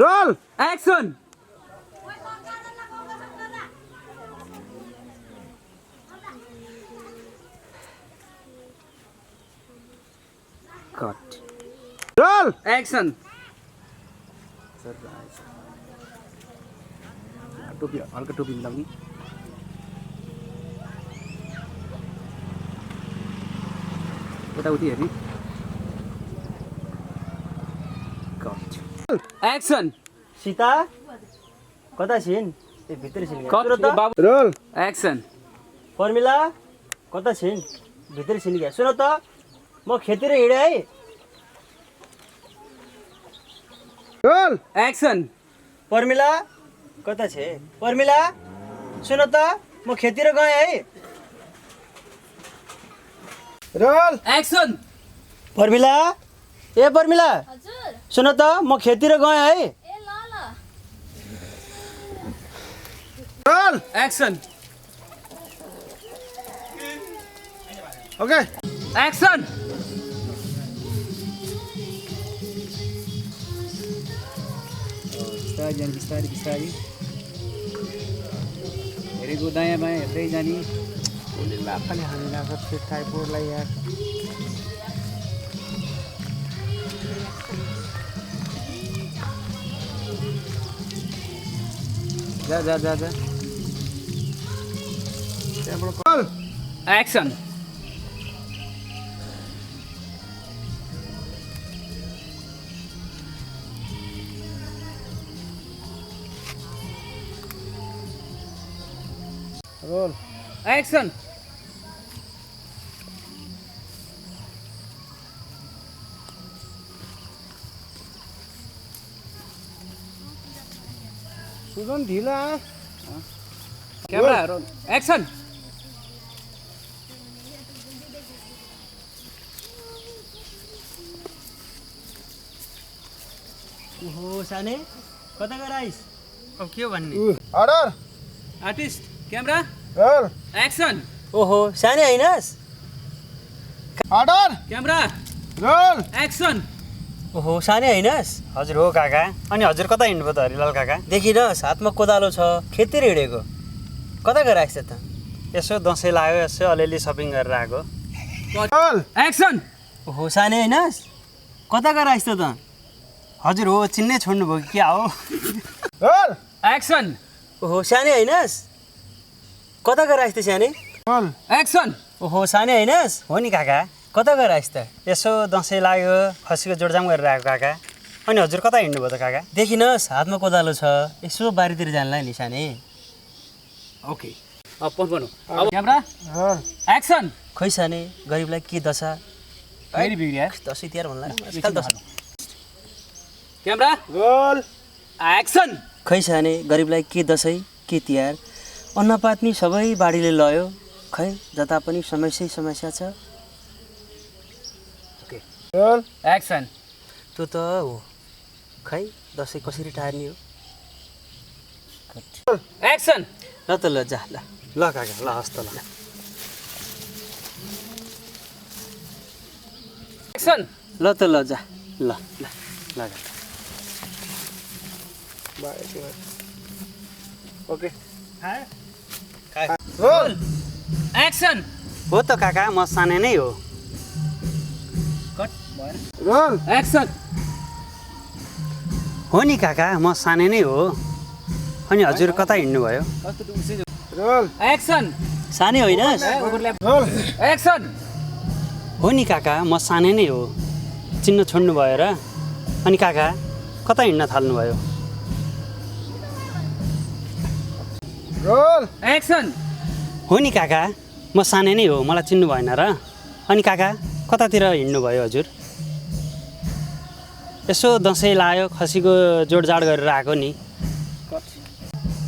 Role action cut roll action टोपी हल्का टोपी मिलाउने यताउति हेर्ने कट एक्सन सीता कता छिन् ए भित्र छिन् कट बाबु रोल एक्सन फर्मिला कता छिन् भित्र छिन् क्या सुन त म खेतिर हिँडे है रोल एक्सन फर्मिला कता छे फर्मिला सुन त म खेतिर गएँ है रोल एक्सन फर्मिला ए फर्मिला हजुर सुन त म खेतिर गएँ है ए ल ल रोल एक्सन ओके एक्सन बिस्तारै जाने बिस्तारै बिस्तारै हेरेको दायाँ बायाँ हेर्दै जाने उसले लाफाले हानिरहेको छ टाइपोलाई यार जा जा जा जा त्यहाँबाट कल एक्सन रोल एक्सन सुजन ढिला क्यामेरा रोल एक्सन ओहो साने कता गएर आइस अब के भन्ने order artist camera roll action ओहो साने हैनस् अर्डर क्यामेरा रोल एक्सन ओहो साने हैनस् हजुर हो काका अनि हजुर कता हिँड्नुभयो त हरिलाल काका देखिनस् हातमा कोदालो छ खेतिर हिँडेको कता गएर आइस त यसो दसैँ लाग्यो यसो अलिअलि सपिङ गरेर आएको रोल एक्सन ओहो साने हैनस् कता गएर आइस त हजुर हो चिन्नै छोड्नुभयो कि क्या हो रोल एक्सन ओहो साने हैनस् कता गएर आइस त साने रोल एक्सन ओहो साने हैनस् हो नि काका कता गएर आइस त यसो दसैँ लाग्यो खसीको जोडजाम गरेर आएको काका अनि हजुर कता हिँड्नुभयो त काका देखिनस् हातमा कोदालो छ यसो बारीतिर जानला नि साने ओके अब पन्नु अब क्यामेरा रोल एक्सन खै साने गरिबलाई के दशा फेरि बिग्रिया दसैँ तिहार भन्ला आजकल दसैँ क्यामेरा रोल एक्सन खै साने गरिबलाई के दसैँ के तिहार अन्नपातनी सबै बाढीले लयो खै जता पनि समस्या समस्या छ रोल एक्सन त्यो त हो खै दसैँ कसरी टार्ने हो एक्सन ल त ल जा ल ल काका ल हस् त ल एक्सन ल त ल जा ल ल ल काका ओके रोल एक्सन हो त काका म सानै नै हो कट भएन रोल एक्सन हो नि काका म सानै नै हो अनि हजुर कता हिँड्नुभयो रोल एक्सन सानै होइनस् रोल एक्सन हो नि काका म सानै नै हो चिन्न छोड्नुभयो र अनि काका कता हिँड्न थाल्नुभयो रोल एक्सन हो नि काका म सानै नै हो मलाई चिन्नु भएन र अनि काका कतातिर हिँड्नुभयो हजुर यसो दसैँ लाग्यो खसीको जोडजाड गरेर आएको नि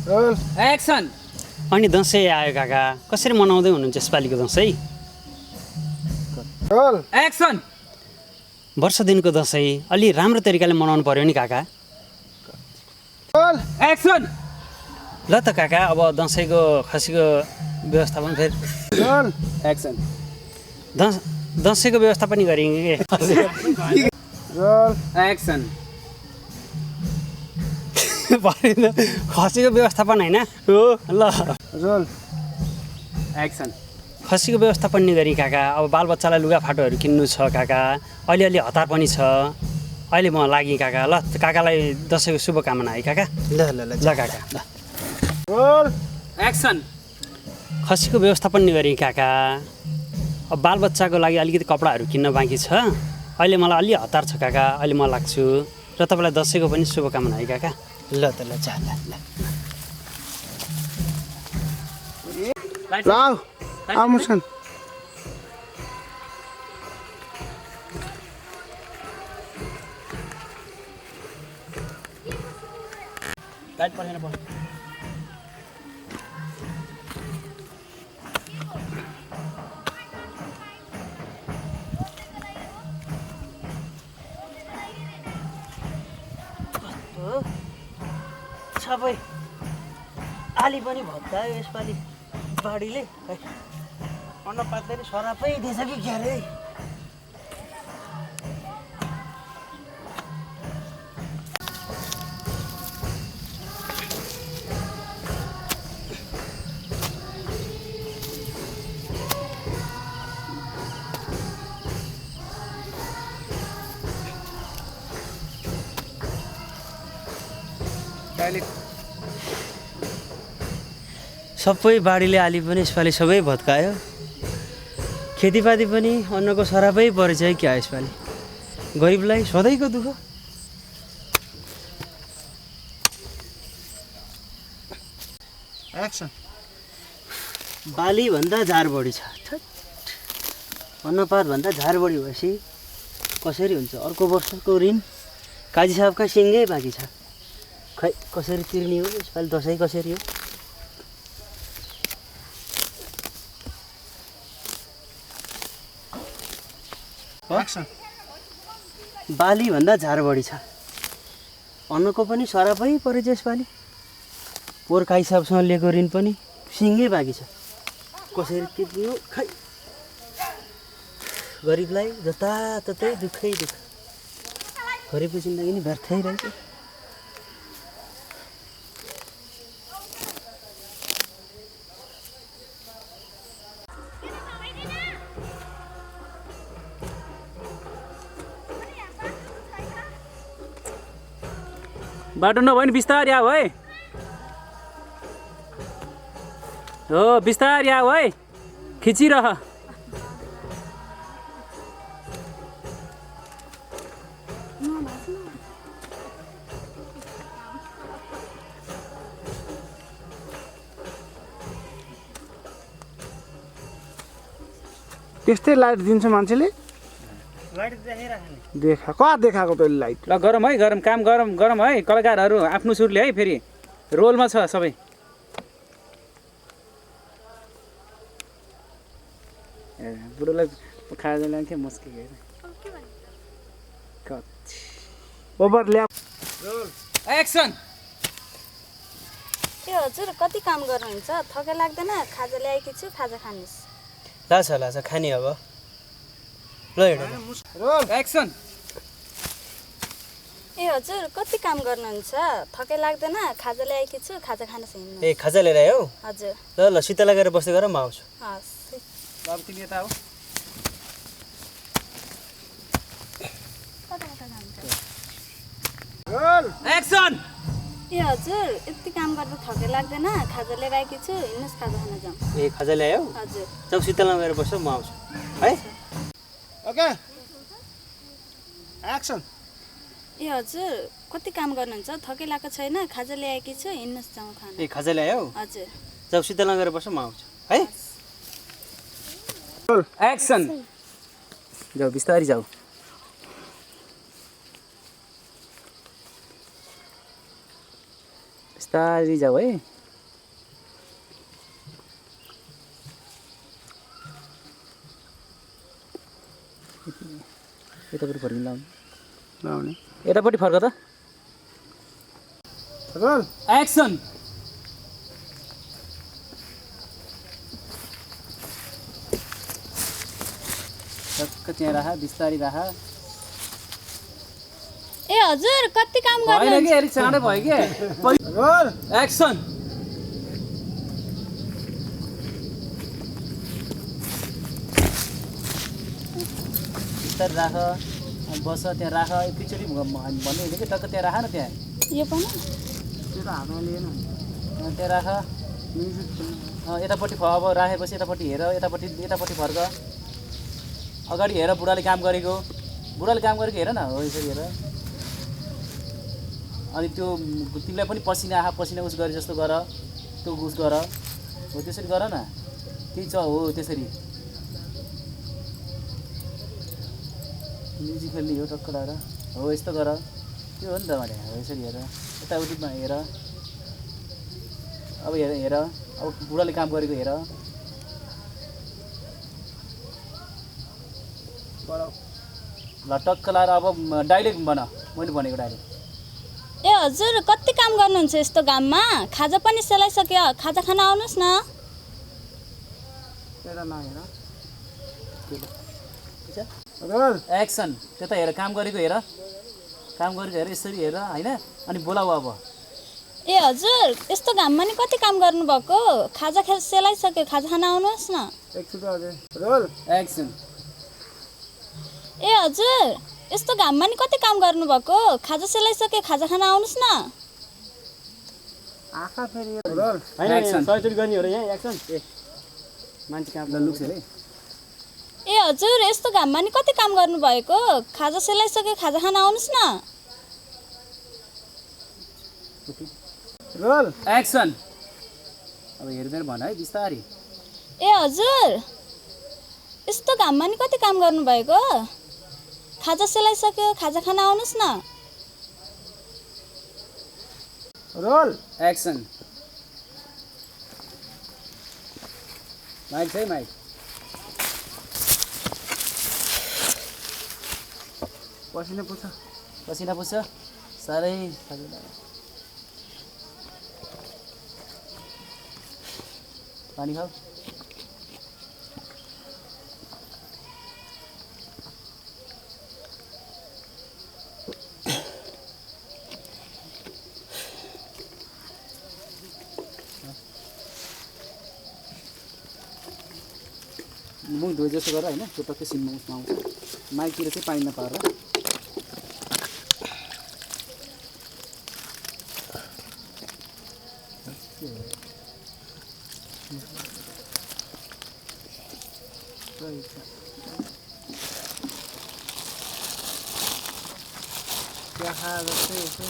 रोल एक्सन अनि दसैँ आयो काका कसरी मनाउँदै हुनुहुन्छ यसपालिको दसैँ रोल एक्सन वर्ष दिनको दसैँ अलि राम्रो तरिकाले मनाउनु पर्यो नि काका रोल एक्सन ल त काका अब दसैँको खसीको व्यवस्थापन फेरि रोल एक्सन दसैँको व्यवस्था पनि गरिन्छ के रोल एक्सन खसीको व्यवस्थापन होइन हो ल रोल एक्सन। खसीको व्यवस्थापन नि गरी काका अब बालबच्चालाई लुगाफाटोहरू किन्नु छ काका, अलिअलि हतार पनि छ, अहिले म लागेँ काका। ल काकालाई दसैँको शुभकामना है काका। ल ल ल ल काका ल। Roll action. खसीको व्यवस्थापन नि गरी काका, अब बालबच्चाको लागि अलिकति कपडाहरू किन्न बाँकी छ, अहिले मलाई अलि हतार छ काका, अहिले म लाग्छु। र तपाईँलाई दसैँको पनि शुभकामना है काका। ल त ल जा ल ल। ल आऊ मुस्कान। लाइट परेन पर्छ। सबै आली पनि भत्कायो यसपालि बाढीले। खै अन्नपातले नि सरापै दिएछ कि क्या रे। सबै बाढीले आली पनि यसपालि सबै भत्कायो। खेतीपाती पनि अन्नको सरापै परेछ है क्या यसपालि। गरिबलाई सधैँको दुःख। एक्सन। बालीभन्दा झार बढी छ। अन्नपातभन्दा झार बढी भएपछि कसरी हुन्छ। अर्को वर्षको ऋण काजी साहबका सिङ्गै बाँकी छ। खै कसरी तिर्ने हो यसपालि। दसैँ कसरी हो। एक्सन। बालीभन्दा झार बढी छ। अन्नको पनि सरापै परेछ यसपालि। पोहोर काजी साहबसँग लिएको ऋण पनि सिङ्गै बाँकी छ। कसरी तिर्ने हो। खै गरिबलाई जताततै दुःखै दुःख। गरिबको जिन्दगी नि व्यर्थै रहेछ। बाटो नभए नि बिस्तारै आऊ है। हो बिस्तारै आऊ है, खिचिरह। त्यस्तै लाइट दिन्छ मान्छेले। लाइट देखाइराख्ने। देखा कहाँ देखाएको तैँले लाइट। ल गरम है, गरम काम गरम गरम है। कलाकारहरू आफ्नो सुरले है, फेरि रोलमा छ सबै। ए बुढोलाई खाजा ल्याउँथ्यो मुस्किल। Over lap. एक्सन। ए हजुर कति काम गर्नुहुन्छ? थके लाग्दैन? खाजा ल्याएकी छु, खाजा खानुहोस्। लाछ लाछ खाने अब। ल रोल एक्सन। ए हजुर कति काम गर्नुहुन्छ? थके लाग्दैन? खाजा ल्याएकी छु, खाजा खानुहोस् हिँड्नु। ए खाजा लिएर आयो। हजुर ल ल शीतल लगाएर बस्दै गर, म आउँछु। हस्। अब तिमी यता आऊ। Role action. ए हजुर यति काम गर्दा थके लाग्दैन? खाजा लिएर आएकी छु, हिँड्नुहोस् खाजा खान जाउँ। ए खाजा ल्यायो। हजुर जाऊ शीतल लगाएर बस्छ, म आउँछु है। Okay action. ए हजुर कति काम गर्नुहुन्छ? थके लागेको छैन? खाजा ल्याएकी छु, हिँड्नुहोस् जाउँ खान। ए खाजा ल्यायो। हजुर जाऊ शीतल लगाएर बस्छ, म आउँछु है। एक्सन। जाऊ बिस्तारै जाऊ। बिस्तारै जाऊ है। यतापट्टि फर्किनु लाउने। यतापट्टि फर्क त। Roll action. टक्क त्यहाँ राख, बिस्तारै राख। ए हजुर कति काम होइन कि गर्नुहुन्छ अलिक चाँडै भयो कि रोल एक्सन बिस्तारै राख अनि बस त्यहाँ राख एकैचोटि भन्ने होइन कि टक्क त्यहाँ राख न त्यहाँ यो पनि त्यो त हातमा लिएन त्यहाँ राख म्युजिक यतापट्टि अब राखेपछि यतापट्टि हेर यतापट्टि फर्क अगाडि हेर बुढाले काम गरेको हेर न हो यसरी हेर अनि त्यो तिमीलाई पनि पसिना उस गरे जस्तो गर त्यो उस गर हो त्यसरी गर न त्यही छ हो त्यसरी म्युजिक खेल्ने हो टक्क लगाएर हो यस्तो गर त्यो हो नि त भने हो यसरी हेर यताउतिमा हेर अब हेर अब बुढाले काम गरेको हेर ल टक्क लाएर अब डाइरेक्ट बना मैले भनेको डाइरेक्ट ए हजुर कति काम गर्नुहुन्छ यस्तो घाममा खाजा पनि सेलाइसक्यो खाजा खान आउनुहोस् न त्यता नहेर रोल एक्सन त्यता हेर काम गरेको हेर यसरी हेर होइन अनि बोलाऊ अब ए हजुर यस्तो घाममा नि कति काम गर्नुभएको खाजा सेलाइसक्यो खाजा खान आउनुहोस् न एकचोटि अझै रोल एक्सन ए हजुर यस्तो घाममा नि कति काम गर्नुभएको खाजा सेलाइसक्यो खाजा खान आउनुहोस् न आँखा फेरि रोल Action. सयचोटि गर्ने हो र यहाँ एक्सन ए मान्छे काम लुक्स हेरे ए हजुर यस्तो घाममा नि कति काम गर्नुभएको खाजा सेलाइसक्यो खाजा खान आउनुहोस् न रोल एक्सन अब हेर्दै भन है बिस्तारी ए हजुर यस्तो घाममा नि कति काम गर्नुभएको खाजा सेलाइसक्यो खाजा खान आउनुहोस् न रोल एक्सन माइक चाहिँ माइक पसिना पुछ साह्रै पानी खाऊ मुख धोए जस्तो गर होइन त्यो टक्कै सिनमा उसमा आउँछ माइकतिर चाहिँ पानी नपारेर त्यहाँ खाएर चाहिँ यसो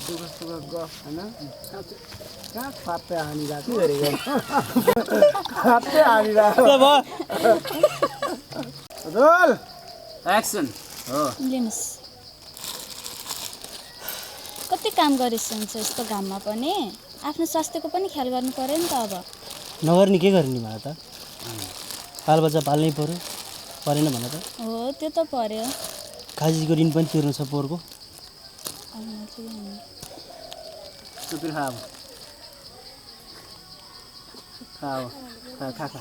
दुःख सुख गफ होइन कहाँ फाप्पै हानिरहेको फाप्पै हानिरहेको रोल एक्सन हो लिनुहोस् कति काम गरिसन्छ यस्तो घाममा पनि आफ्नो स्वास्थ्यको पनि ख्याल गर्नु पर्यो नि त अब नगर्ने के गर्ने मलाई त बालबच्चा पाल्नै पऱ्यो परेन भन त हो त्यो त पर्यो काजीको ऋण पनि तिर्नु छ पोहोरको चुपेर खा अब खा अब खा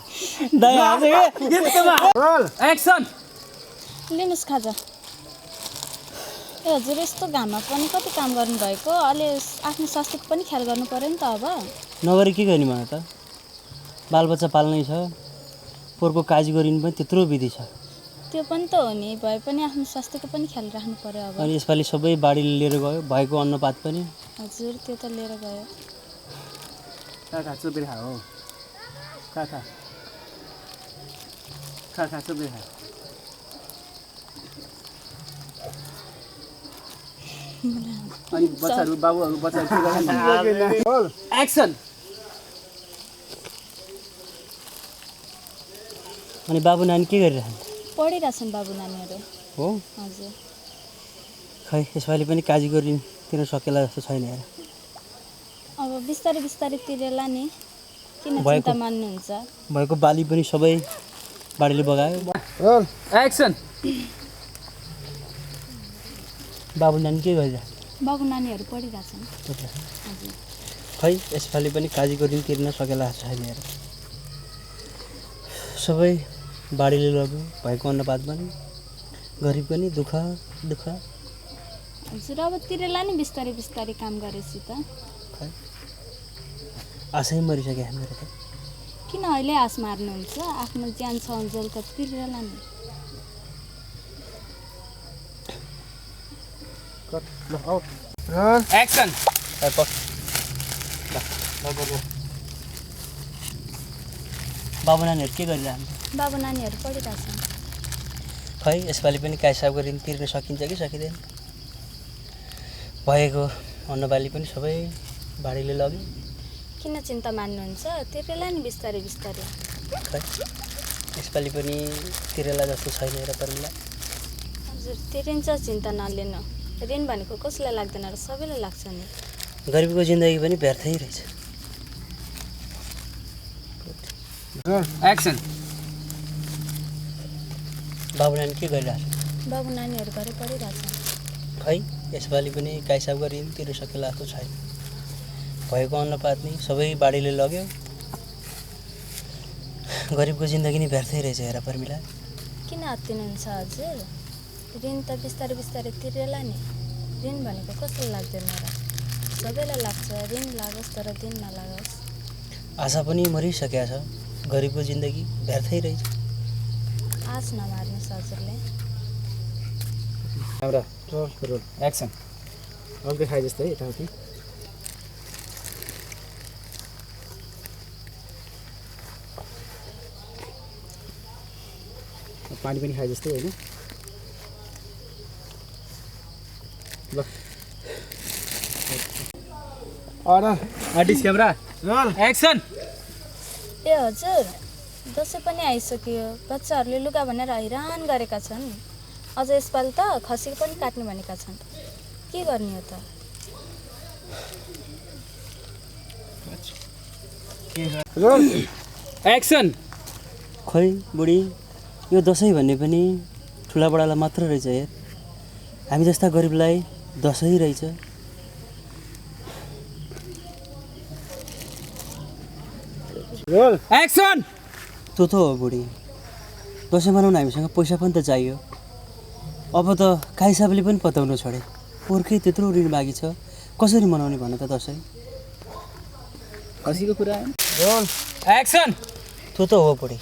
रोल एक्सन लिनुहोस् खाजा ए हजुर यस्तो घाममा पनि कति काम गर्नुभएको अलि आफ्नो स्वास्थ्यको पनि ख्याल गर्नु पर्यो नि त अब नगरी के गर्ने मलाई त बालबच्चा पाल्नै छ पोहोरको काजीको ऋण पनि त्यत्रो विधि छ त्यो पनि त हो नि भए पनि आफ्नो स्वास्थ्यको पनि ख्याल राख्नु पर्यो अब अनि यसपालि सबै बाढीले लिएर गयो भएको अन्नपात पनि हजुर त्यो त लिएर गयो खा चुपेर खा हो खा चुपेर खा अनि बच्चाहरू बाबुहरू बच्चाहरू के गर्छन् रोल एक्सन अनि बाबु नानी के गरिरहन्छ पढिरहेछन् बाबु नानीहरू हो हजुर खै यसपालि पनि काजीको ऋण तिर्न सकेला जस्तो छैन हेर अब बिस्तारै बिस्तारै तिरेला नि किन भएको। चिन्ता मान्नुहुन्छ भएको बाली पनि सबै बाढीले बगायो रोल एक्सन बाबु नानी के गरिरहन्छ बाबु नानीहरू पढिरहेछन् हजुर खै यसपालि पनि काजीको ऋण तिर्न सकेला जस्तो छैन हेर सबै बाढीले लग्यो भएको अन्नपात पनि गरिब पनि दुःख हजुर अब तिरेला नि बिस्तारै बिस्तारै काम गरेपछि त खै आशै मरिसक्यो मेरो त किन अहिले आस मार्नुहुन्छ आफ्नो ज्यान छ अन्जेल त तिरेला नि एक्सन बाबु नानीहरू के गरिरहन्छ बाबु नानीहरू पढिरहेछन् खै यसपालि पनि काइसाबको ऋण तिर्न सकिन्छ कि सकिँदैन भएको अन्नबाली पनि सबै बाढीले लग्यो किन चिन्ता मान्नुहुन्छ तिरेला नि बिस्तारै बिस्तारै खै यसपालि पनि तिरेला जस्तो छैन हेर परिला हजुर तिरिन्छ चिन्ता नलिनु ऋण भनेको कसलाई लाग्दैन र सबैलाई लाग्छ नि गरिबको जिन्दगी पनि व्यर्थै रहेछ एक्सन बाबु नानी के गरिरहेछ बाबु नानीहरू घरै पढिरहेछन् खै यसपालि पनि काइसाबको ऋण तिर्न सकेला जस्तो छैन भएको अन्नपातनी सबै बाढीले लग्यो गरिबको जिन्दगी नै व्यर्थै रहेछ हेर पर्मिला किन हत्तिनुहुन्छ हजुर ऋण त बिस्तारै बिस्तारै तिरेला नि ऋण भनेको कसलाई लाग्दैन र सबैलाई लाग्छ ऋण लागोस् तर दिन नलागोस् आशा पनि मरिसकेको छ गरिबको जिन्दगी व्यर्थै रहेछ आश नमार्नुहोस् हजुरले हाम्रो रोल एक्सन अघि खाए जस्तै है यताउति पानी पनि खाए जस्तै होइन ल आर्टिस्ट क्यामेरा एक्सन ए हजुर दसैँ पनि आइसक्यो बच्चाहरूले लुगा भनेर हैरान गरेका छन् अझ यसपालि त खसी पनि काट्ने भनेका छन् के गर्ने हो त एक्सन खै बुढी यो दसैँ भन्ने पनि ठुलाबडालाई मात्र रहेछ हेर हामी जस्ता गरिबलाई दसैँ रहेछ एक्सन त्यो त हो बुढी दसैँ मनाउन हामीसँग पैसा पनि त चाहियो अब त काइसाबले पनि पताउनु छोडे पोर्खै त्यत्रो ऋण बाँकी छ कसरी मनाउने भन त दसैँ खसीको कुरा एक्सन त्यो त हो बुढी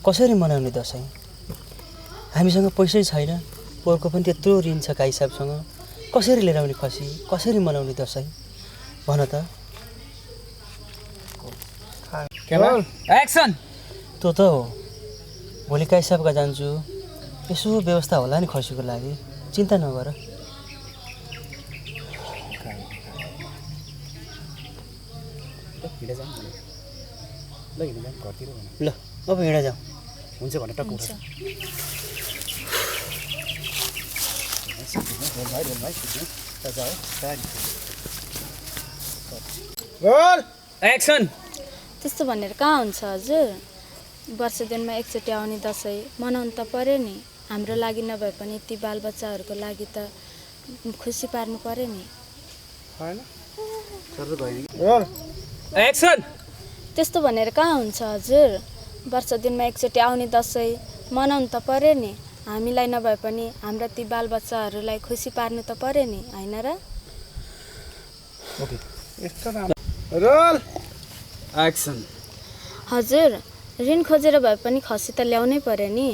कसरी मनाउने दसैँ हामीसँग पैसै छैन पोहोरको पनि त्यत्रो ऋण छ काइसाबसँग कसरी लिएर आउने खसी कसरी मनाउने दसैँ भन त एक्सन त्यो त हो भोलि काइसाबका जान्छु यसो व्यवस्था होला नि खसीको लागि चिन्ता नगर ल अब हिँडा जाऊ हुन्छ भने टक्क हुन्छ एक्सन त्यस्तो भनेर कहाँ हुन्छ हजुर वर्ष दिनमा एकचोटि आउने दसैँ मनाउनु त पर्यो नि हाम्रो लागि नभए पनि ती बालबच्चाहरूको लागि त खुसी पार्नु पर्यो नि एक्सन त्यस्तो भनेर कहाँ हुन्छ हजुर वर्ष दिनमा एकचोटि आउने दसैँ मनाउनु त पर्यो नि हामीलाई नभए पनि हाम्रा ती बालबच्चाहरूलाई खुसी पार्नु त पर्यो नि होइन र रोल एक्सन हजुर ऋण खोजेर भए पनि खसी त ल्याउनै पर्यो नि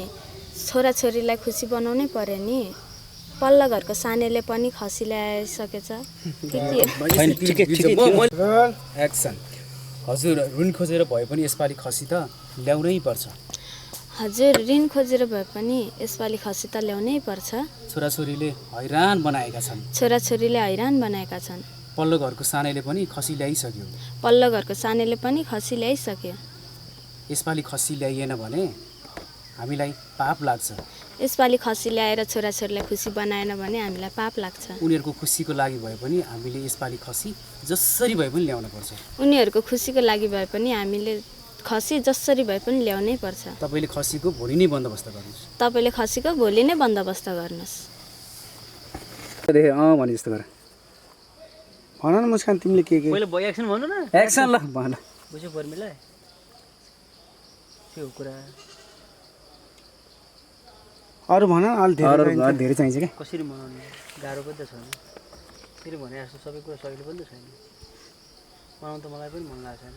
छोराछोरीलाई खुसी बनाउनै पर्यो नि पल्लो घरको सानेले पनि खसी ल्याइसकेछ एक्सन हजुर ऋण खोजेर भए पनि यसपालि खसी त ल्याउनै पर्छ हजुर ऋण खोजेर भए पनि यसपालि खसी त ल्याउनै पर्छ छोराछोरीले हैरान बनाएका छन् छोराछोरीले हैरान बनाएका छन् पल्लो घरको सानैले पनि खसी ल्याइसक्यो पल्लो घरको सानेले पनि खसी ल्याइसक्यो यसपालि खसी ल्याइएन भने हामीलाई पाप लाग्छ यसपालि खसी ल्याएर छोराछोरीलाई खुसी बनाएन भने हामीलाई पाप लाग्छ उनीहरूको खुसीको लागि भए पनि हामीले यसपालि खसी जसरी भए पनि ल्याउन पर्छ उनीहरूको खुसीको लागि भए पनि हामीले खसी जसरी भए पनि ल्याउनै पर्छ तपाईँले खसीको भोलि नै बन्दोबस्त गर्नुहोस् तपाईँले खसीको भोलि नै बन्दोबस्त गर्नुहोस् भने जस्तो गर भन न मुस्कान तिमीले के पहिला भयो एक्सन भन्नु न एक्सन ल भन बुझ्यो पर्मिला के हो कुरा अरू भन अलि अरू धेरै घर धेरै चाहिन्छ क्या कसरी मनाउने गाह्रो पनि त छ नि फेरि भने जस्तो सबै कुरा सजिलो पनि त छैन मनाउनु त मलाई पनि मन लागेको छैन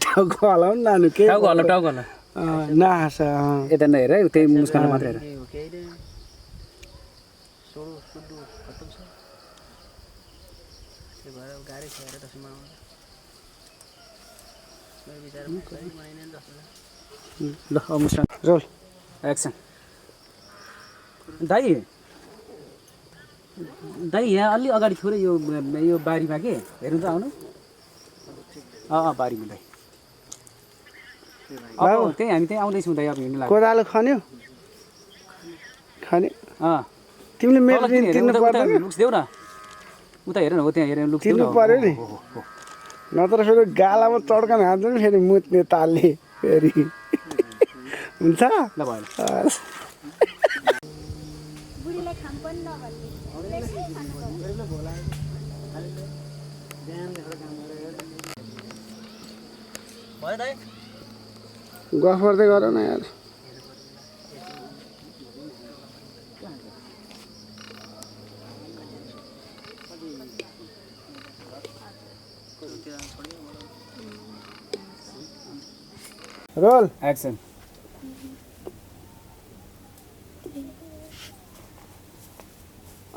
टाउको हलाउनु नानु के टाउको हल्ला नास यता नहेर है त्यही मुस्कान मात्रै हेर के हो केही नै सोडो सुड्डु खत्तम छ त्यही भएर गाह्रै छ हेर त्यसो मनाउनु मेरो विचारमा सही मनाइने जस्तो छ ल अब मुस्कान रोल एक्सन दाइ यहाँ अलि अगाडि थोरै यो बारीमा के हेर्नु त आउनु बारीमा दाइ अब त्यही हामी त्यहीँ आउँदैछौँ दाइ अब हिँड्नु लाग्यो कोदालो खन्यो खाने तिमीले मेरो ऋण तिर्नु पर्दैन लुक्स देऊ न उता हेर न हो त्यहाँ हेरेर लुक्स देऊ तिर्नु पर्यो नि नत्र फेरि गालामा चड्कन हान्छ नि फेरि मुत्ने तालले फेरि हुन्छ ल भयो भयो दाइ गफ गर्दै गर न यार रोल एक्सन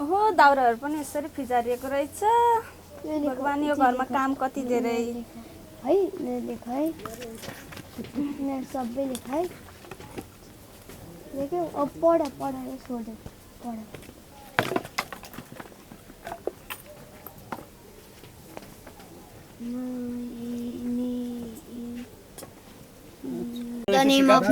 ओहो दाउराहरू पनि यसरी फिजारिएको रहेछ भगवान् यो घरमा काम कति धेरै है मेरो लेख है मेरो सबै लेख है लेख्यो अब पढ छोड पढ The name of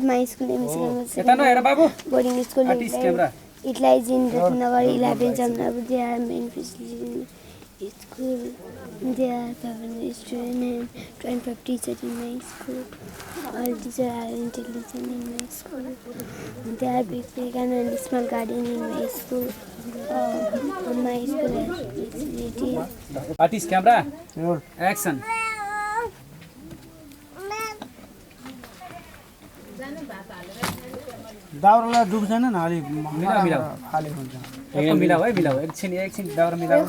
my school name is यता नहेर बाबु boarding school. Artist camera It lies in Ratnagar 11 Jamnagar. There are main facilities in school. There are 500 students and 25 teachers in my school. All teachers are intelligent in my school. There are big playground and small garden in my school. My school has facilities. Artist camera action दाउरालाई दुख्दैन नि अलि मिलाऊ। फाले हुन्छ मिलाऊ है मिलाऊ एकछिन दाउरा मिलाऊ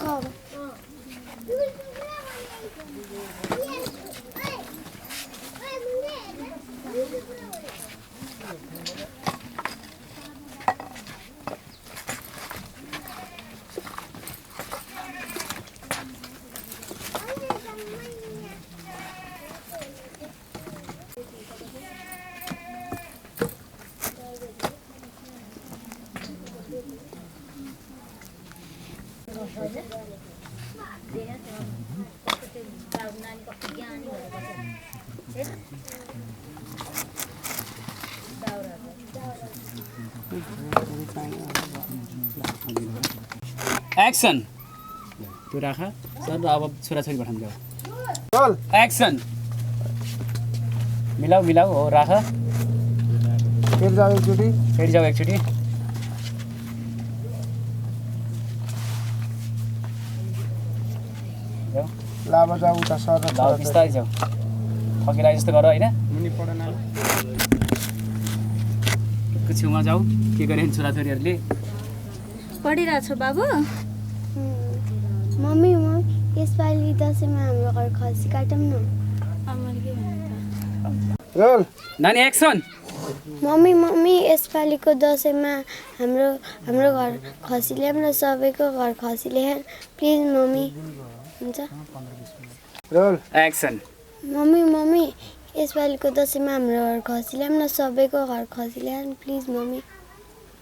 action त्यो राख सर अब छोराछोरी पठाउनु जाऊ रोल एक्सन मिलाऊ हो राख फेरि जाऊ एकचोटि फेरि जाऊ एकचोटि लाभा जाऊ उता सर ल बिस्तारै जाऊ फकिला जस्तो गर होइन छेउमा जाऊ के गरे छोराछोरीहरूले पढिरहेछ बाबु मम्मी यसपालि दसैँमा हाम्रो घर खसी काटौँ न मैले के भन्नु त रोल नानी एक्सन मम्मी यसपालिको दसैँमा हाम्रो घर खसी ल्याऊँ न सबैको घर खसी ल्याऊँ प्लिज मम्मी हुन्छ रोल एक्सन मम्मी यसपालिको दसैँमा हाम्रो घर खसी ल्याऊँ न सबैको घर खसी ल्याऊँ please mummy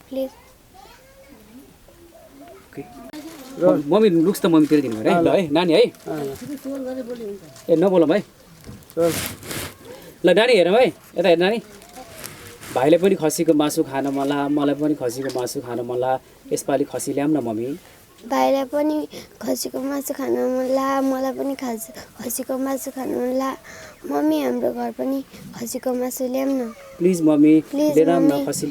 please mummy looks त मम्मी तेरो दिनु है ल है नानी है ए नबोलौँ है रोल ल नानी हेरौँ है यता हेर नानी भाइले पनि खसीको मासु खान मन ला मलाई पनि खसीको मासु खान मन ला यसपालि खसी ल्याऊँ न मम्मी भाइलाई पनि खसीको मासु खान मन ला मलाई पनि खसीको मासु खान मन ला मम्मी हाम्रो घर पनि खसीको मासु ल्याऊँ न प्लिज मम्मी प्लिज लिएर आऊँ न मम्मी। खसी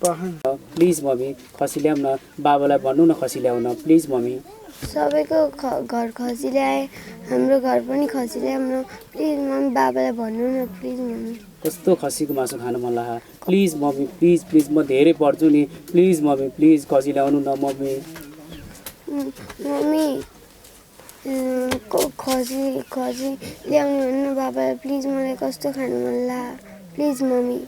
प्लिज मम्मी खसी ल्याउँ न, बाबालाई भन्नु न खसी ल्याउन प्लिज मम्मी। सबैको घर खसी ल्याए, हाम्रो घर पनि खसी ल्याउँ न प्लिज मम्मी, बाबालाई भन्नु न प्लिज मम्मी। कस्तो खसीको मासु खान मन लाग्यो प्लिज मम्मी प्लिज प्लिज, म धेरै पढ्छु नि प्लिज मम्मी प्लिज खसी ल्याउनु न मम्मी। मम्मी खसी ल्याउनु भन्नु बाबालाई प्लिज, मलाई कस्तो खानु मन लाग्यो प्लिज मम्मी।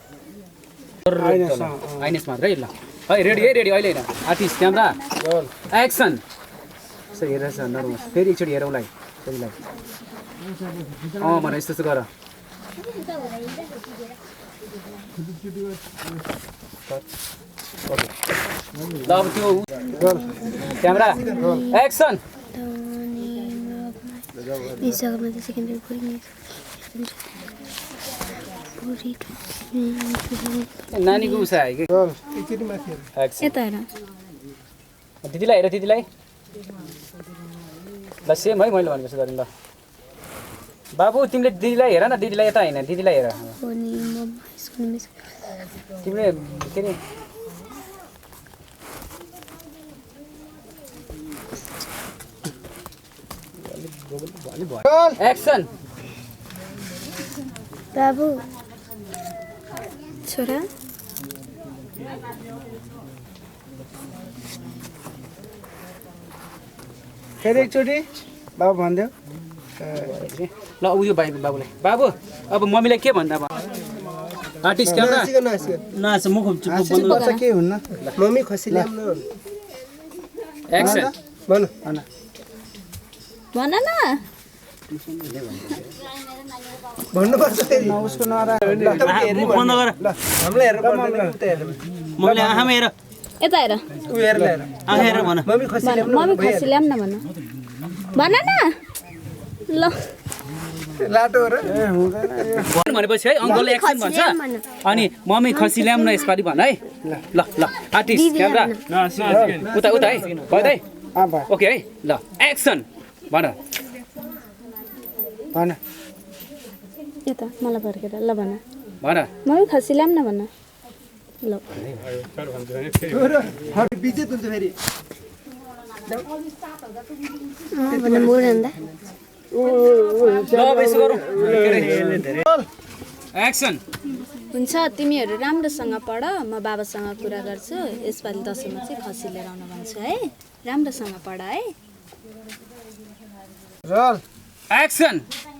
आइनेस मात्रै ल है रेडी अहिले होइन आर्टिस्ट क्यामेरा एक्सन। यसो हेरेर नर्मस फेरि एकचोटि हेरौँलाई छोरीलाई भनेर यस्तो गर। ल अब त्यो क्यामेरा एक्सन। नानीको उसा आयो कि दिदीलाई हेर दिदीलाई ल सेम है मैले भनेको गरेँ ल। बाबु तिमीले दिदीलाई हेर न, दिदीलाई यता होइन दिदीलाई हेर। तिमीले के अरे एक्सन। बाबु छोरा फेरि एकचोटि बाबु भनिदेऊ। ल उयो बाबुलाई बाबु अब मम्मीलाई के भन्दा अब आर्टिस्ट क्यामेरा नाच मुख बच्चा के हुन्न मम्मी खसी ल्याउँ न एक्सन। भन भन न भन्नुपर्छ फेरि उसको नरा बन्द गर हामीलाई हेरेर पर्दैन उता हेरेर मैले आँखामा हेर यता हेर उ हेरेर ल्याएर आँखा हेर भन मम्मी खसी भन ल्याउँ मम्मी खसी ल्याऊँ न भन न ल लाटो र भनेपछि है अङ्कलले एक्सन भन्छ अनि मम्मी खसी ल्याउँ न यसपालि भन है। ल ल आर्टिस्ट क्यामेरा उता उता है भयो है ओके है ल एक्सन भन भन यता मलाई फर्केर ल भन भन मम्मी खसी ल्याऊँ न भन ल बिजे हुन्छ फेरि भने बोल्दा ल अब यसो गरौँ एक्सन। हुन्छ तिमीहरू राम्रोसँग पढ, म बाबासँग कुरा गर्छु, यसपालि दसैँमा चाहिँ खसी लिएर आउन भन्छु है, राम्रोसँग पढ है। Roll action.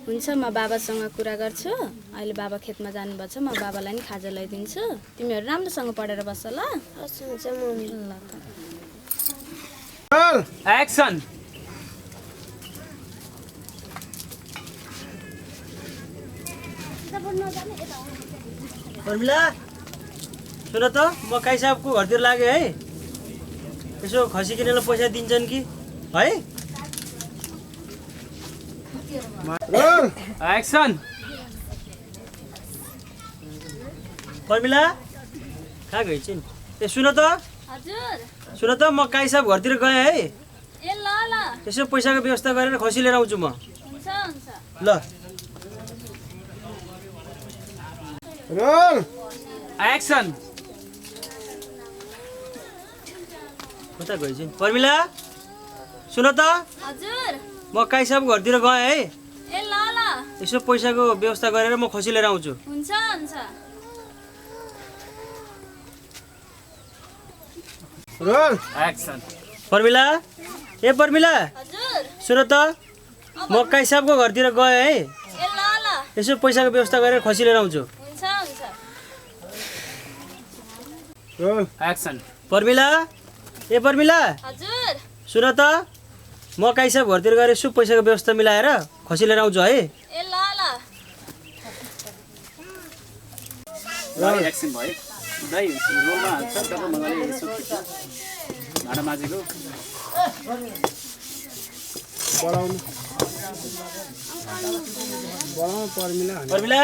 हुन्छ म बाबासँग कुरा गर्छु, अहिले बाबा खेतमा जानुभएको छ, म बाबालाई नि खाजा ल्याइदिन्छु, तिमीहरू राम्रोसँग पढेर बस्छ ल। हुन्छ मम्मी। ल त रोल एक्सन। पर्मिला सुन त म काई साहबको घरतिर लाग्यो है, यसो खसी किनेर पैसा दिन्छन् कि है। Roll action. पर्मिला कहाँ गइछ नि ए सुन त हजुर सुन त म काई साहब घरतिर गएँ है, ए ल ल यसो पैसाको व्यवस्था गरेर खसी लिएर आउँछु म हुन्छ हुन्छ ल। Roll action. कता गइछ नि पर्मिला सुन त हजुर म काई साहब घरतिर गएँ है, ए ल ल यसो पैसाको व्यवस्था गरेर म खसी लिएर आउँछु। हुन्छ हुन्छ रोल एक्सन। पर्मिला ए पर्मिला हजुर सुन त म काई साहबको घरतिर गएँ है, ए ल ल यसो पैसाको व्यवस्था गरेर खसी लिएर आउँछु। हुन्छ हुन्छ रोल एक्सन। पर्मिला ए पर्मिला हजुर सुन त म काई साहब घरतिर गएर यसो पैसाको व्यवस्था मिलाएर खसी लिएर आउँछु है। ए ल ल एक्सन भयो दाइ रोलमा हाल्छ तब मजाले यसो भाँडा माझेको बढाउनु बढाउनु पर्मिला पर्मिला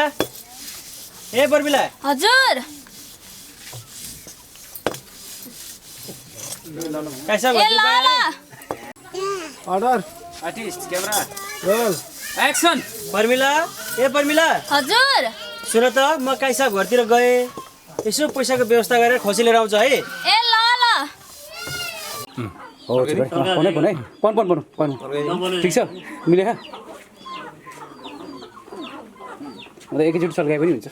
ए पर्मिला हजुर काई साहब ए घरतिर ल गएँ ल है। Order artist camera roll action. Parmila ए पर्मिला हजुर सुन त म काई साहब घरतिर गएँ यसो पैसाको व्यवस्था गरेर खसी लिएर आउँछ है। ए ल ल हो छ भाइ फोन है पन ठिक छ मिले खा अन्त एकैचोटि सल्काए पनि हुन्छ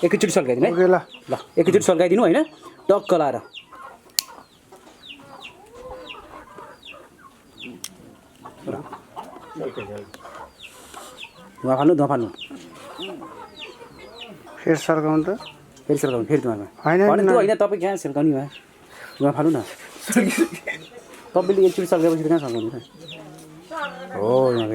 एकैचोटि सल्काइदिनु है ओके ल ल एकैचोटि सल्काइदिनु होइन टक्क लाएर नफाल्नु फेरि सर्काउनु त फेरि सल्काउनु फेरि धुवामा होइन होइन तपाईँ कहाँ सल्काउने भयो धुवा फाल्नु न तपाईँले एकचोटि सल्काएपछि त कहाँ सल्काउनु त हो यहाँ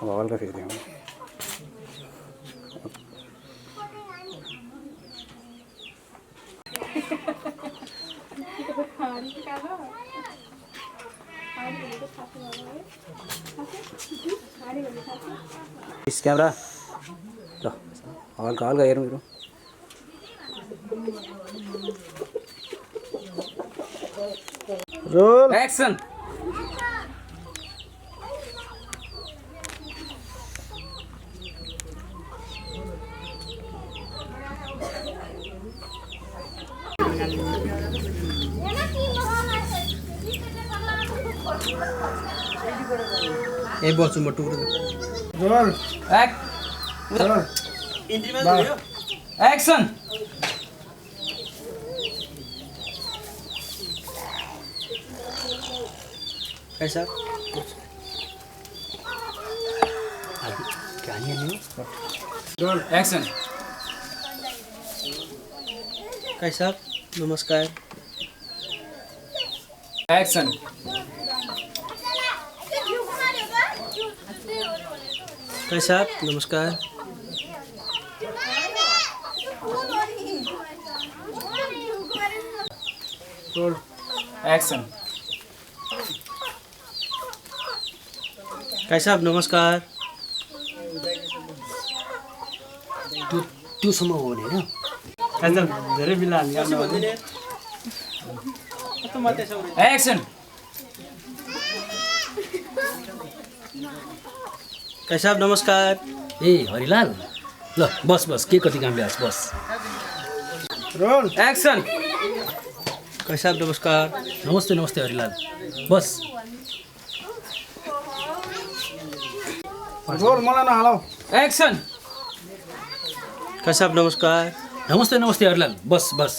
अब हल्का फेरि देखाउनु क्यामेरा ल हल्का हल्का हेरौँ रोल एक्सन ए बस्छु म टुक्रो रोल एक्सन कैसा एक्सन कैसा नमस्कार एक्सन कैसा नमस्कार एक्सन कैसा नमस्कार त्योसम्म हो भने होइन धेरै बिला एक्सन कैसा नमस्कार ए हरिलाल ल बस बस के कति काम ल्यास बस रोल एक्सन कैसा नमस्कार नमस्ते नमस्ते हरिलाल बस रोल मलाई नहालौ एक्सन कैसा नमस्कार नमस्ते नमस्ते हरिलाल बस बस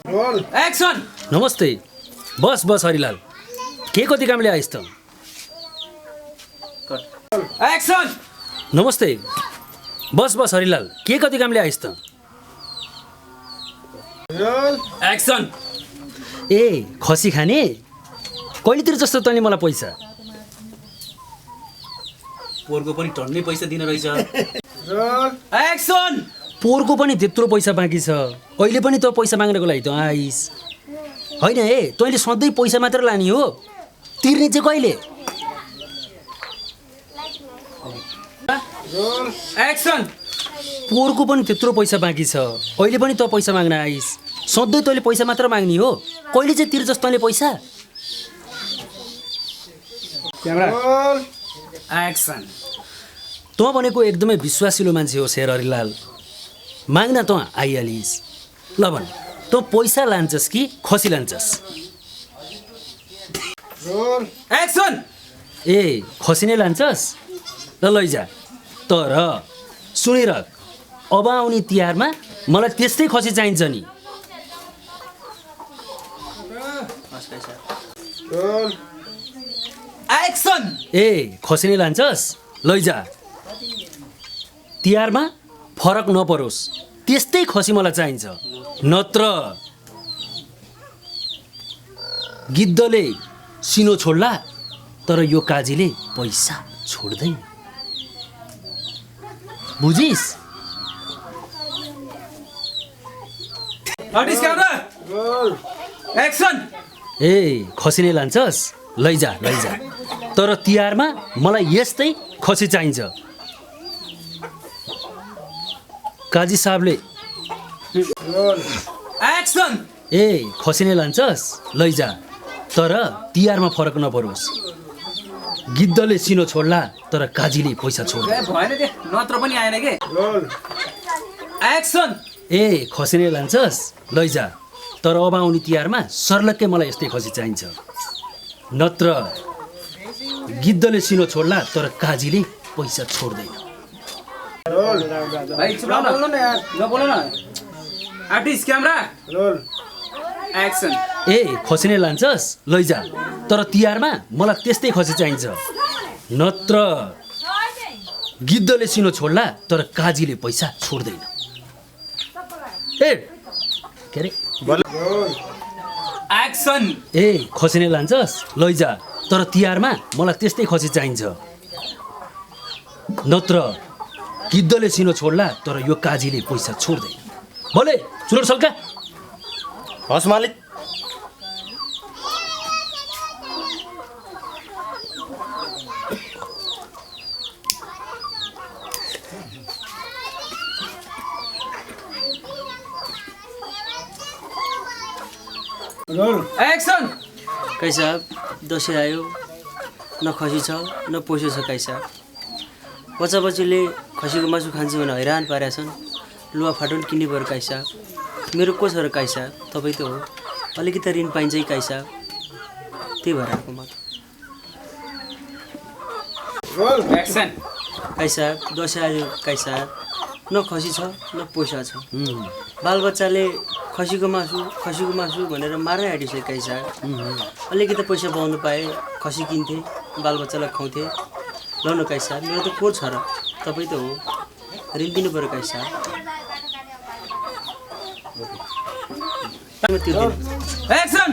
रोल एक्सन नमस्ते बस बस हरिलाल के कति काम ल्याइस् त एक्सन नमस्ते बस बस हरिलाल के कति काम ल्याइस् त रोल एक्सन ए खसी खाने कहिलेतिर जस्तो तैँले मलाई पैसा पोहोरको पनि टन्नै पैसा दिन रहेछ रोल एक्सन पोहोरको पनि त्यत्रो पैसा बाँकी छ अहिले पनि त पैसा माग्नको लागि त आइस होइन हे तैँले सधैँ पैसा मात्र लाने हो तिर्ने चाहिँ कहिले रोल एक्सन पोहोरको पनि त्यत्रो पैसा बाँकी छ अहिले पनि त पैसा माग्न आइस सधैँ तैँले पैसा मात्र माग्ने हो कहिले चाहिँ तिर जस्तो तैँले पैसा रोल एक्सन तँ भनेको एकदमै विश्वासिलो मान्छे हो शेर हरिलाल माग्न तँ आइहालिस् ल भन् तँ पैसा लान्छस् कि खसी लान्छस् रोल एक्सन ए खसी नै लान्छस् ल लैजा तर सुनेर अब आउने तिहारमा मलाई त्यस्तै खसी चाहिन्छ नि रोल एक्सन ए खसी नै लान्छस् लैजा तिहारमा फरक नपरोस् त्यस्तै खसी मलाई चाहिन्छ नत्र गिद्धले सिनो छोड्ला तर यो काजीले पैसा छोड्दैन बुझिस् आर्टिस्ट क्यामेरा रोल एक्सन ए खसी नै लान्छस् लैजा लैजा तर तिहारमा मलाई यस्तै खसी चाहिन्छ काजी साहबले रोल एक्सन एक्सन ए खसी नै लान्छस् लैजा तर तिहारमा फरक नपरोस् गिद्धले सिनो छोड्ला तर काजीले पैसा छोड्दैन भएन के नत्र पनि आएन के एक्सन ए खसी नै लान्छस् लैजा तर अब आउने तिहारमा सर्लक्कै मलाई यस्तै खसी चाहिन्छ नत्र गिद्धले सिनो छोड्ला तर काजीले पैसा छोड्दैन भाइ चुप लाउन नबोल्नु न आर्टिस्ट क्यामेरा रोल एक्सन ए खसी नै लान्छस् लैजा तर तिहारमा मलाई त्यस्तै खसी चाहिन्छ नत्र गिद्धले सिनो छोड्ला तर काजीले पैसा छोड्दैन ए के अरे एक्सन ए खसी नै लान्छस् लैजा तर तिहारमा मलाई त्यस्तै खसी चाहिन्छ नत्र गिद्धले सिनो छोड्ला तर यो काजीले पैसा छोड्दैन भले चुरोट सल्का हस् मालिक एक्सन काई साहब दसैँ आयो न खसी छ न पैसा छ काई साहब बच्चा बच्चीले खसीको मासु खान्छ भने हैरान पारेका छन् लुवा फाटुन किन्ने भयो काई साहब मेरो को छ र काई साहब तपाईँ त हो अलिकति ऋण पाइन्छ है काई साहब त्यही भएर आएको म एक्सन काई साहब दसैँ आयो काई साहब न खसी छ न पैसा छ बालबच्चाले खसीको मासु भनेर मार्नै आँटिसक्यो काई साहब अलिकति पैसा पाउनु पाएँ खसी किन्थेँ बालबच्चालाई खुवाउँथेँ ल न काई साहब मेरो त को छ र तपाईँ त हो ऋण दिनु पऱ्यो काई साहब एक्सन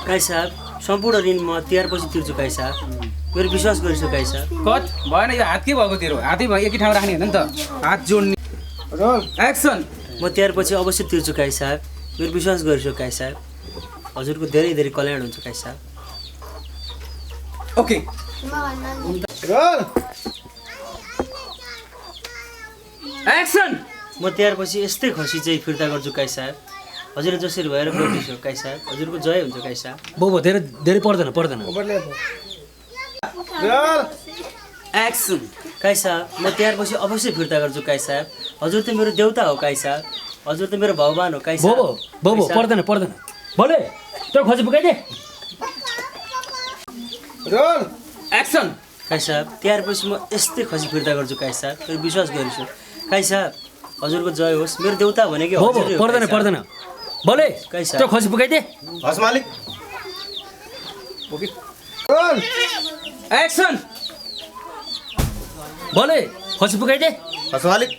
काई साहब सम्पूर्ण ऋण म तिहारपछि तिर्छु काई साहब मेरो विश्वास गरिछु काई साहब कट भएन यो हात के भएको तेरो हातै भयो एकै ठाउँमा राख्ने होइन नि त हात जोड्ने रोल एक्सन म तिहारपछि अवश्य तिर्छु काई साहब मेरो विश्वास गरिछु काई साहब हजुरको धेरै धेरै कल्याण हुन्छ काई साहब ओके रोल एक्सन म तिहारपछि यस्तै खसी चाहिँ फिर्ता गर्छु काई साहब हजुरले जसरी भएर बोल्दैछु काई साहब हजुरको जय हुन्छ काई साहब बाबु धेरै धेरै पर्दैन रोल एक्सन काई साहब म तिहारपछि अवश्य फिर्ता गर्छु काई साहब हजुर त मेरो देउता हो काई साहब हजुर त मेरो भगवान हो काई साहब बाबु पर्दैन भले त्यो खसी पुगाइदे रोल एक्सन काई साहब तिहारपछि म यस्तै खसी फिर्ता गर्छु काई साहब मेरो विश्वास गरिछु काई साहब हजुरको जय होस् मेरो देउता भनेकै हजुर हो, काई साहब। पर्दैन भले काई साहब त्यो खसी पुगाइदे हस् मालिक रोल एक्सन भले खसी पुगाइदे हस् मालिक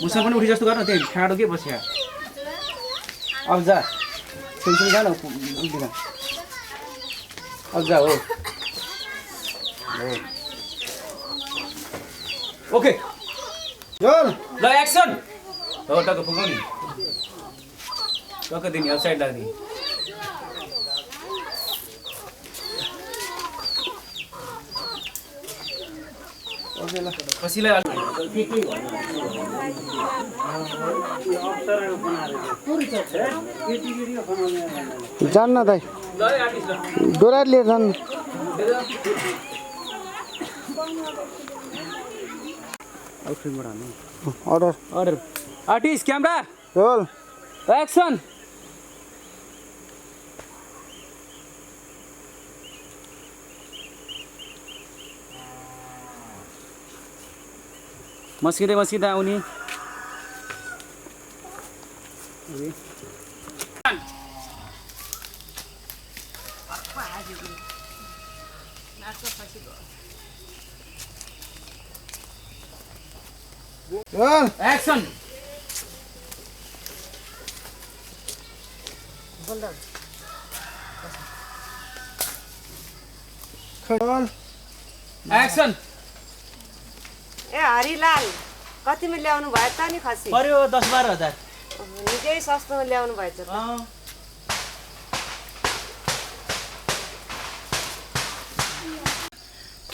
मुसा पनि उठी जस्तो गर न त्यही ठाडो के बस्या अब जा सुनसुन जा न उठ्दैन अब जा हो ओके रोल ल एक्सन हो टक्क पुगौँ नि टक्क दिने अब साइड लाग्ने ओके ल खसीलाई जान्न दाइ डोरा लिएर जानु order artist camera roll action मस्किँदै आउने रोल एक्सन रोल एक्सन ए हरिलाल कतिमा ल्याउनु भयो त नि खसी पर्यो 10-12 हजार निकै सस्तोमा ल्याउनु भएछ त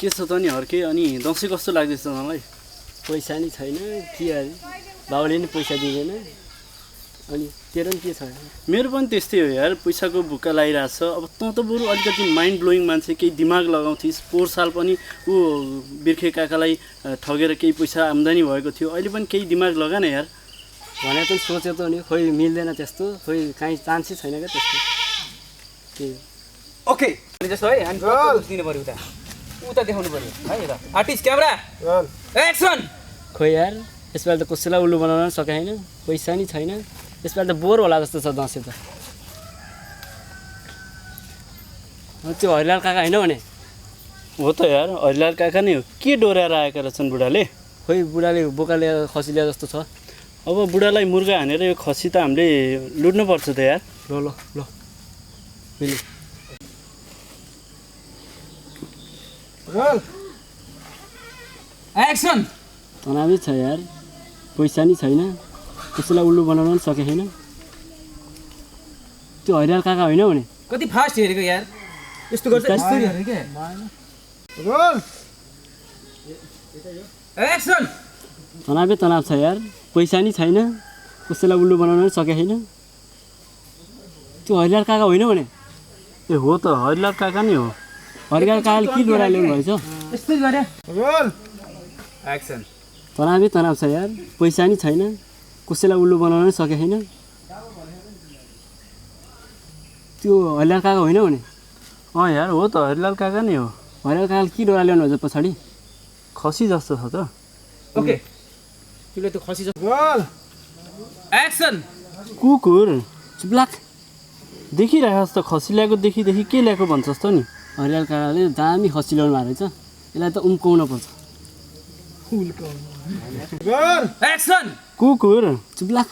के छ त नि हर्के अनि दसैँ कस्तो लाग्दैछ मलाई पैसा नि छैन के बाउले नि पैसा दिँदैन अनि तेरो नि के छ मेरो पनि त्यस्तै हो यार पैसाको भुक्का लागिरहेछ अब तँ त बरु अलिकति माइन्ड ब्लोइङ मान्छे केही दिमाग लगाउँथिस् पोहोर साल पनि ऊ बिर्खे काकालाई ठगेर केही पैसा आम्दानी भएको थियो अहिले पनि केही दिमाग लगा न यार भने त सोचे त नि खोइ मिल्दैन त्यस्तो खोइ काहीँ चान्सै छैन क्या त्यस्तो त्यही ओके अनि जस्तो है हामी फोटो दिनु पर्यो उता देखाउनु पर्यो है ल आर्टिस्ट क्यामेरा एक्सन खोइ यार यसपालि त कसैलाई उल्लु बनाउन सकेको छैन पैसा नि छैन यसपालि त बोर होला जस्तो छ दसैँ त त्यो हरिलाल काका होइन भने हो त यार हरिलाल काका नै हो के डोर्याएर आएका रहेछन् बुढाले खोइ बुढाले बोका ल्याएर खसी ल्याए जस्तो छ अब बुढालाई मुर्गा हानेर यो खसी त हामीले लुट्नुपर्छ त यार ल ल ल मिल्यो एक्सन तनावै छ यार पैसा नि छैन कसैलाई उल्लु बनाउन पनि सकेको छैन त्यो हरिलाल काका होइन भने कति फास्ट हेरेको यार यस्तो गर्छ यस्तो हेरेको के रोल एक्सन तनावै तनाव छ यार पैसा नि छैन कसैलाई उल्लु बनाउन पनि सकेको छैन त्यो हरिलाल काका होइन भने ए हो त हरिलाल काका नै हो हरिलाल काकाले के डोरा ल्याउनु भएछ यस्तै गरे रोल एक्सन तनावै तनाव छ यार पैसा नि छैन कसैलाई उल्लु बनाउन पनि सकेको छैन त्यो हरिलाल काका होइन भने अँ यार हो त हरिलाल काका नै हो हरिलाल काकाले के डोरा ल्याउनु भएछ पछाडि खसी जस्तो छ त ओके तिमीले त खसी रोल एक्सन कुकुर चुप्लाक देखिरहेको त खसी ल्याएको देखि के ल्याएको भन्छस् त नि हरिलाल काकाले दामी खसी ल्याउनु भएको रहेछ यसलाई त उम्काउन पर्छ रोल एक्सन कुकुर चुप्लाक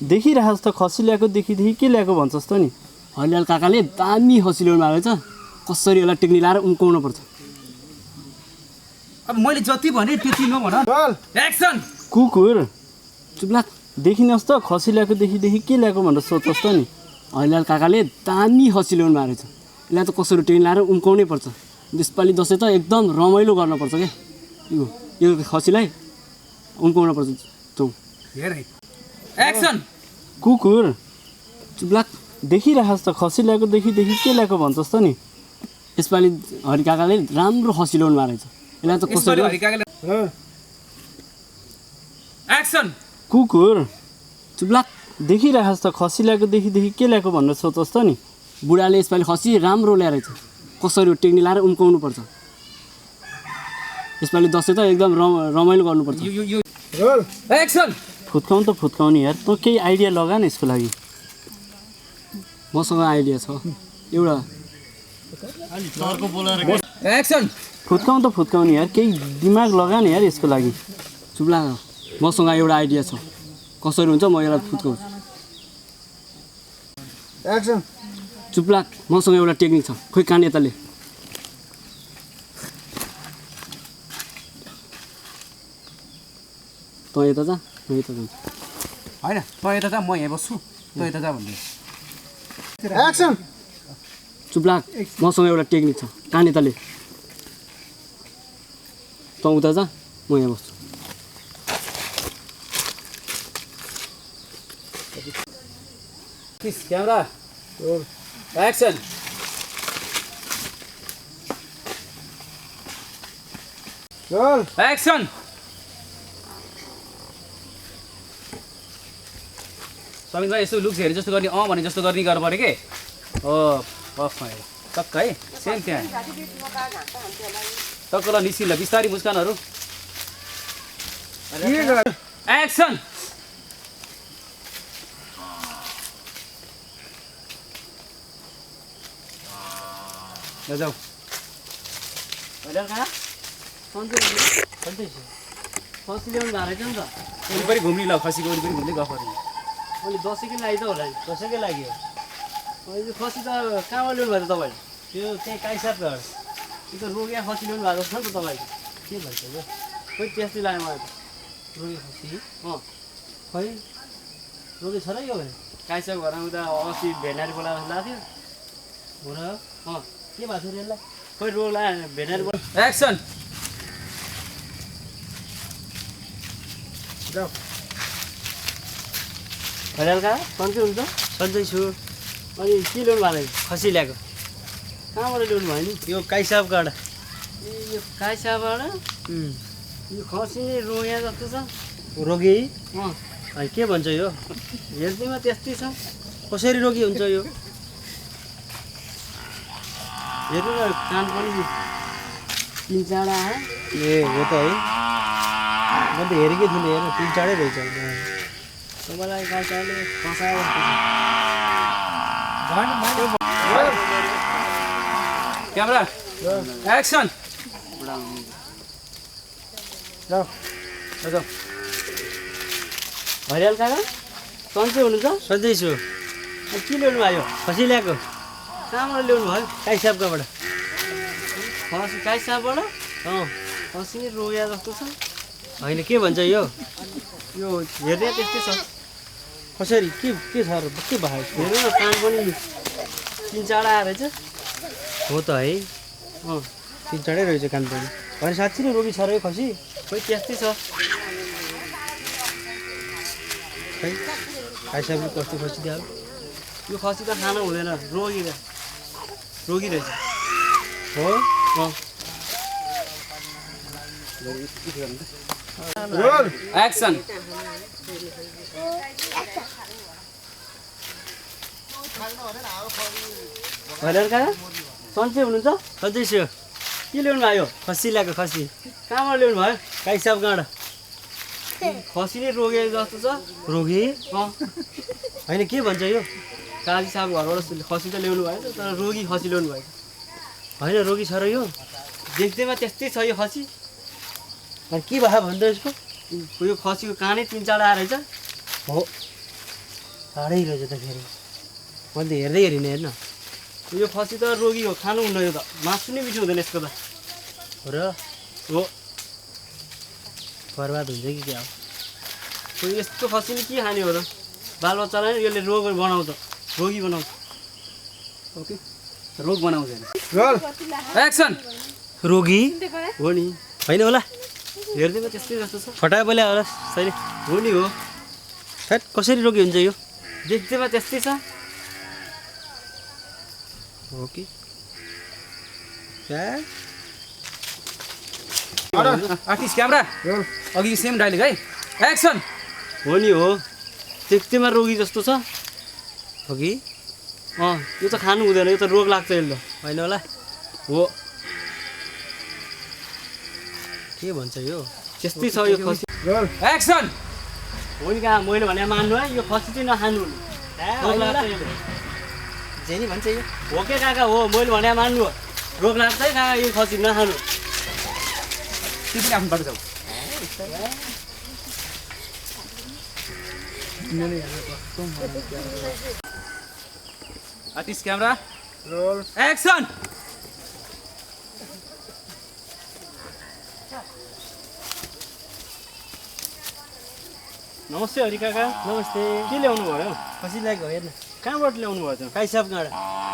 देखिरहेको त खसी ल्याएको देखि के ल्याएको भन्छस् त नि हरिलाल काकाले दामी खसी ल्याउनु भएको रहेछ कसरी यसलाई टेक्निक लाएर उम्काउनु पर्छ अब मैले जति भने त्यति नभन रोल एक्सन कुकुर चुप्लाक देखिनुहोस् त खसी ल्याएको देखि के ल्याएको भनेर सोध्नुहोस् त नि हरिलाल काकाले दामी खसी ल्याउनु भएको रहेछ यसलाई त कसरी टेक्निक लाएर उम्काउनै पर्छ यसपालि दसैँ त एकदम रमाइलो गर्नुपर्छ क्या यो खसीलाई उम्काउनु पर्छ जाउँ हेर एक्सन कुकुर चुप्लाक देखिरहेको त खसी ल्याएको देखि के ल्याएको भन्छस् त नि यसपालि हरि काकाले राम्रो खसी ल्याउनु भएको रहेछ यसलाई त कसरी एक्सन कुकुर चुप्लाक देखिरहेको त खसी ल्याएको देखि के ल्याएको भनेर सोध्नुहोस् त नि बुढाले यसपालि खसी राम्रो ल्याएर छ कसरी टेक्निक लाएर उम्काउनु पर्छ यसपालि दसैँ त एकदम रमाइलो गर्नुपर्छ रोल एक्सन फुत्काउनु यार तँ केही आइडिया लगा न यसको लागि मसँग आइडिया छ एउटा एक्सन फुत्काउनु यार केही दिमाग लगा न यार यसको लागि चुप्ला मसँग एउटा आइडिया छ कसरी हुन्छ म यसलाई फुत्काउँछु एक्सन चुप्लाक मसँग एउटा टेक्निक छ खोइ कान यताले तँ यता जा म यता जान्छु होइन तँ यता जा म यहाँ बस्छु तँ यता जा भन्दै एक्सन चुप्लाक मसँग एउटा टेक्निक छ कान यताले तँ उता जा म यहाँ बस्छु क्यामेरा एक्सन रोल एक्सन समितमा यसो लुक्स हेरे जस्तो गर्ने भने जस्तो गर्ने गर्नु पऱ्यो कि हो अफमा टक्क है सेम त्यहाँ टक्क ल निस्किन्छ बिस्तारी मुस्कानहरू एक्सन जाऊ खसी ल्याउनु भएको रहेछ नि त वरिपरि घुम्ने ल खसीको वरिपरि घुम्दै गफ गर्ने अहिले दसैँकै लागि त होला नि दसैँकै लागि हो अहिले खसी त कहाँबाट ल्याउनु भएको तपाईँले त्यो त्यही काइसाबबाट यो त रोगिया खसी ल्याउनु भएको छ नि त तपाईँले के भन्छ यो खोइ त्यस्तै लाग्यो मलाई त रोगी खसी खै रोगी छ र यो काइसाब घरमा उता अस्ति भेटनारी बोलाएर लाएको हो थियो र के भएको थियो यसलाई खोइ रोग लाग्यो भेटनारी बोला एक्सन भइहाल्का सन्चै हुन्छ सन्चै छु अनि के ल्याउनु भएको खसी ल्याएको कहाँबाट ल्याउनु भयो नि यो काइसाबबाट यो काइसाबाट यो खसी नै रोया जस्तो छ रोगी अँ के भन्छ यो हेर्दैमा त्यस्तै छ कसरी रोगी हुन्छ यो हेर्नु न कान पनि 3-4 आयो ए हो त है म त हेरेकै थिइनँ हेर 3-4 रहेछ तपाईँलाई काइसाले फसायो क्यामेरा एक्सन भइहाल् काका सन्चै हुनुहुन्छ सन्चै छु के ल्याउनु भयो खसी ल्याएको कहाँबाट ल्याउनु भयो काइसाबबाट खसी काइसाबाट अँ खसी नै रोया जस्तो छ होइन के भन्छ यो यो हेर्दै त्यस्तै छ कसरी के छ र के भयो हेर्नु न कान पनि 3-4 आएर रहेछ हो त है अँ 3-4 रहेछ कान पनि होइन साँच्ची नै रोगी छ र यो खसी खोइ त्यस्तै छ खै काइसाबले कस्तो खसी दियो यो खसी त खानु हुँदैन रोगी रहेछ हो अँ रोल एक्सन भइहाल् काका सन्चै हुनुहुन्छ सन्चै छु के ल्याउनु भयो खसी ल्याएको खसी कहाँबाट ल्याउनु भयो काइसाबबाट खसी नै रोगेको जस्तो छ रोगी अँ होइन के भन्छ यो काजी साहब घरबाट खसी त ल्याउनु भयो तर रोगी खसी ल्याउनु भयो होइन रोगी छ र यो देख्दैमा त्यस्तै छ यो खसी अनि के भयो भन्दा यसको यो खसीको कानै 3-4 आएर रहेछ हो साह्रै रहेछ त फेरि मैले त हेर्दै हेरिनँ हेर्न यो खसी त रोगी हो खानु हुन्न यो त मासु नै मिठो हुँदैन यसको त हो र हो बर्बाद हुन्छ कि क्या हो खोइ यस्तो खसी नि के खाने हो र बालबच्चालाई यसले रोग बनाउँछ रोगी बनाउँछ ओके रोग बनाउँछ रोल एक्सन रोगी हो नि होइन होला हेर्दैमा त्यस्तै जस्तो छ फटाए बोले होला सहिले हो नि हो सायद कसरी रोगी हुन्छ यो देख्दैमा त्यस्तै छ हो कि आर्टिस्ट क्यामेरा अघि सेम डाइलेग है एक्सन हो नि हो देख्दैमा रोगी जस्तो छ हो कि अँ यो त खानु हुँदैन यो त रोग लाग्छ यसले होइन होला हो के भन्छ यो त्यस्तै छ यो खसी रोल एक्सन हो नि कहाँ मैले भने मान्नु है यो खसी चाहिँ नखानु रोग लाग्छ यसले जे नि भन्छ यो हो के काका हो मैले भने मान्नु हो रोग लाग्छ है काका यो खसी नखानु तिमी आफ्नो बाटो जाऊ आर्टिस्ट क्यामेरा रोल एक्सन नमस्ते हरि काका नमस्ते के ल्याउनु भयो खसी ल्याएको हेर्न कहाँबाट ल्याउनु भयो त काइसाबबाट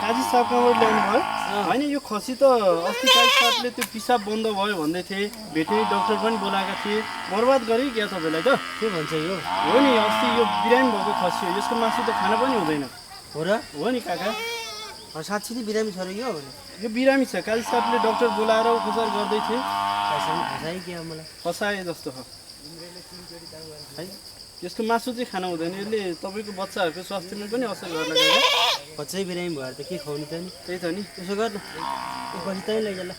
काजी साहब कहाँबाट ल्याउनु भयो होइन यो खसी त अस्ति काजी साहबले त्यो पिसाब बन्द भयो भन्दै थिए भेटेरी डक्टर पनि बोलाएका थिए बर्बाद गरे क्या तपाईँलाई त के भन्छ यो हो नि अस्ति यो बिरामी भएको खसी हो यसको मासु त खान पनि हुँदैन हो र हो नि काका साँच्ची नै बिरामी छ र यो बिरामी छ काजी साहबले डक्टर बोलाएर उपचार गर्दै थिए काइसाबले फसायो कि अब मलाई फसाए जस्तो हो है यसको मासु चाहिँ खान हुँदैन यसले तपाईँको बच्चाहरूको स्वास्थ्यमा पनि असर गर्न गएर बच्चै बिरामी भएर त के खुवाउने त नि त्यही त नि त्यसो गर्न यो खसी तै लैजा ल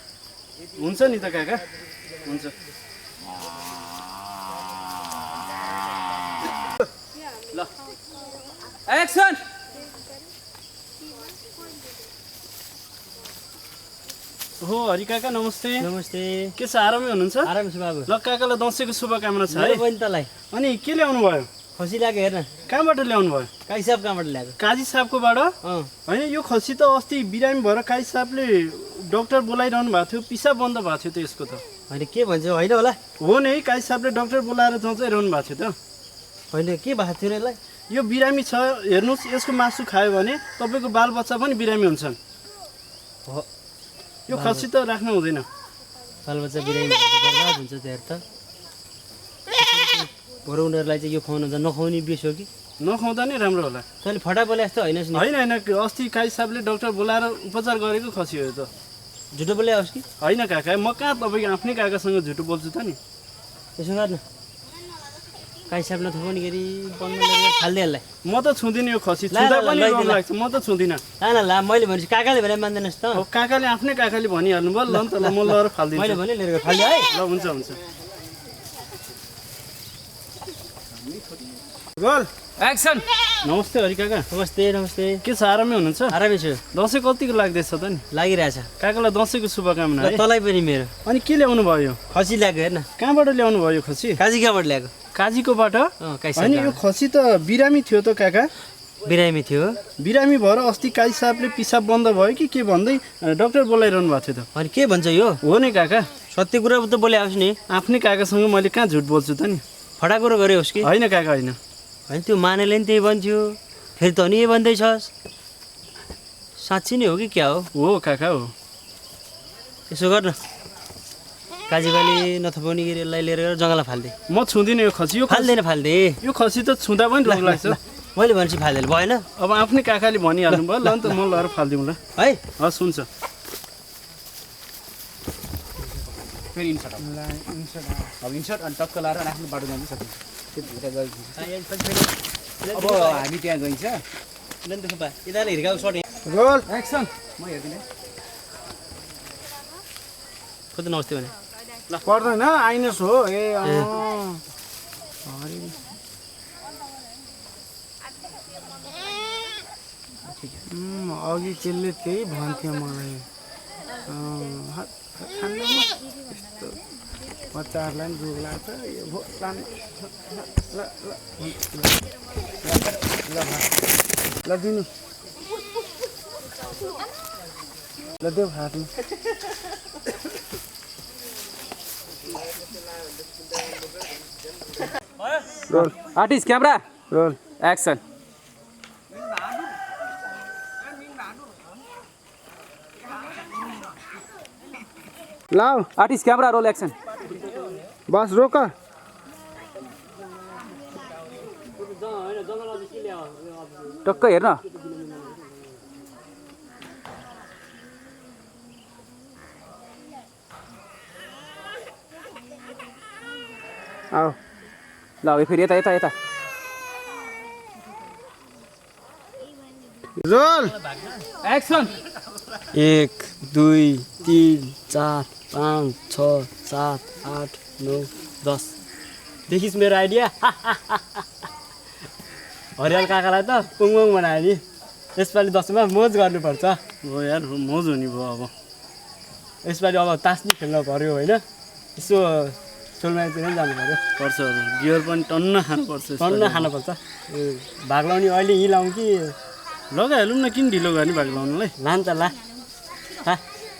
हुन्छ नि त काका हुन्छ ल एक्सन हो हरि काका नमस्ते नमस्ते के छ आरामै हुनुहुन्छ आराम छु बाबु ल काकालाई दसैँको शुभकामना छ मेरो है पनि तँलाई अनि के ल्याउनु भयो खसी ल्याएको हेर्न कहाँबाट ल्याउनु भयो काइसाब कहाँबाट ल्याएको काजी साहबकोबाट अँ होइन यो खसी त अस्ति बिरामी भएर काजी साहबले डक्टर बोलाइरहनु भएको थियो पिसाब बन्द भएको थियो त यसको त होइन के भन्छ होइन होला हो नि काजी साहबले डक्टर बोलाएर जाँचाइरहनु भएको थियो त होइन के भएको थियो र यसलाई यो बिरामी छ हेर्नुहोस् यसको मासु खायो भने तपाईँको बालबच्चा पनि बिरामी हुन्छन् हो यो खसी त राख्नु हुँदैन बालबच्चा बिरामी भएर त बर्बाद हुन्छ त्यहाँ त बरु उनीहरूलाई चाहिँ यो खुवाउनु त नखुवाउने बिस हो कि नखुवाउँदा नै राम्रो होला। तैँले फटा बोले जस्तो होइन नि। होइन होइन अस्ति काई साहबले डाक्टर बोलाएर उपचार गरेको खसी हो यो त। झुटो बोले होस् कि? होइन काका म कहाँ तपाईँको आफ्नै काकासँग झुटो बोल्छु त नि। त्यसो गर्नु काई साहब नथुपाउने गरी बन्द फाल्दै यसलाई। म त छुँदिनँ यो खसी, छुँदा पनि रोग लाग्छ, म त छुँदिनँ। ला मैले भनेपछि काकाले भने मान्दैनस् त। अब काकाले आफ्नै काकाले भनिहाल्नु भयो ल नि त, ल म लगेर फालिदिन्छु। मैले भने लिएर फाल्यो है। ल हुन्छ हुन्छ। Roll action. नमस्ते हरि काका। नमस्ते नमस्ते। के छ आरामै हुनुहुन्छ? आरामै छु। दसैँ कतिको लाग्दैछ त नि? लागिरहेछ। काकालाई दसैँको शुभकामना है। तँलाई पनि मेरो। अनि के ल्याउनु भयो? खसी ल्याएको हेर्न। कहाँबाट ल्याउनु भयो खसी? काजी कहाँबाट ल्याएको? काजीकोबाट? काई होइन यो खसी त बिरामी थियो त काका। बिरामी थियो? बिरामी भएर अस्ति काई साहबले पिसाब बन्द भयो कि के भन्दै डाक्टर बोलाइरहनु भएको थियो त। अनि के भन्छ यो? हो नि काका, सत्य कुरा त बोले आओस् नि। आफ्नै काकासँग मैले कहाँ झुट बोल्छु त नि। फटा कुरो गरे होस् कि? होइन काका होइन। होइन त्यो मानेले नि त्यही भन्थ्यो, फेरि त नि यही भन्दैछस्। साँच्ची नै हो कि क्या हो? हो काका हो। यसो गर्न काजीबाले नथपाउने गरी यसलाई लिएर गएर जङ्गलमा फाल्दे। म छुँदिनँ यो खसी। यो फाल्दैन फाल्दे। यो खसी त छुँदा पनि रोग लाग्छ। मैले भनेपछि फाल्दैन भएन। अब आफ्नै काकाले भनिहाल्नु भयो, ल नि त म लगेर फालिदिउँ ल। है हस् हुन्छ। फेरि इन्सर्ट अब इन्सर्ट अनि टक्क लाएर आफ्नो बाटो जानु सकिन्छ। अब हामी त्यहाँ गइन्छ। यिनीहरूले हिर्काएको सर्ट रोल एक्सन। म हेर्दिनँ। कति नमस्ते भने पर्दैन आइनस् हो। ए अघि त्यसले त्यही भन्थ्यो मलाई, यस्तो बच्चाहरूलाई पनि दुख लाग्छ यो भोट ल दिनु ल देऊ हातमा। Roll artist camera roll action. लाऊ आर्टिस्ट क्यामेरा रोल एक्सन। बस रोक। टक्क हेर्न। आऊ ल फेरि यता यता यता। Role action. 1 2 3 4 5 6 7 8 9 10 देखिस् मेरो आइडिया? हरियाल काकालाई त पुङपुङ बनायो नि। यसपालि दसैँमा मोज गर्नुपर्छ। हो यार मोज हुने भयो। अब यसपालि अब तास नि खेल्न पर्यो होइन? यसो सोलमाइतिर पनि जानु पर्यो। पर्छ गियर पनि टन्न खानुपर्छ। टन्न खानुपर्छ। भाग लाउने अहिले यहीँ लाउँ कि लगाइहालौँ न, किन ढिलो गर्ने भाग लाउनुलाई? लान्छ ला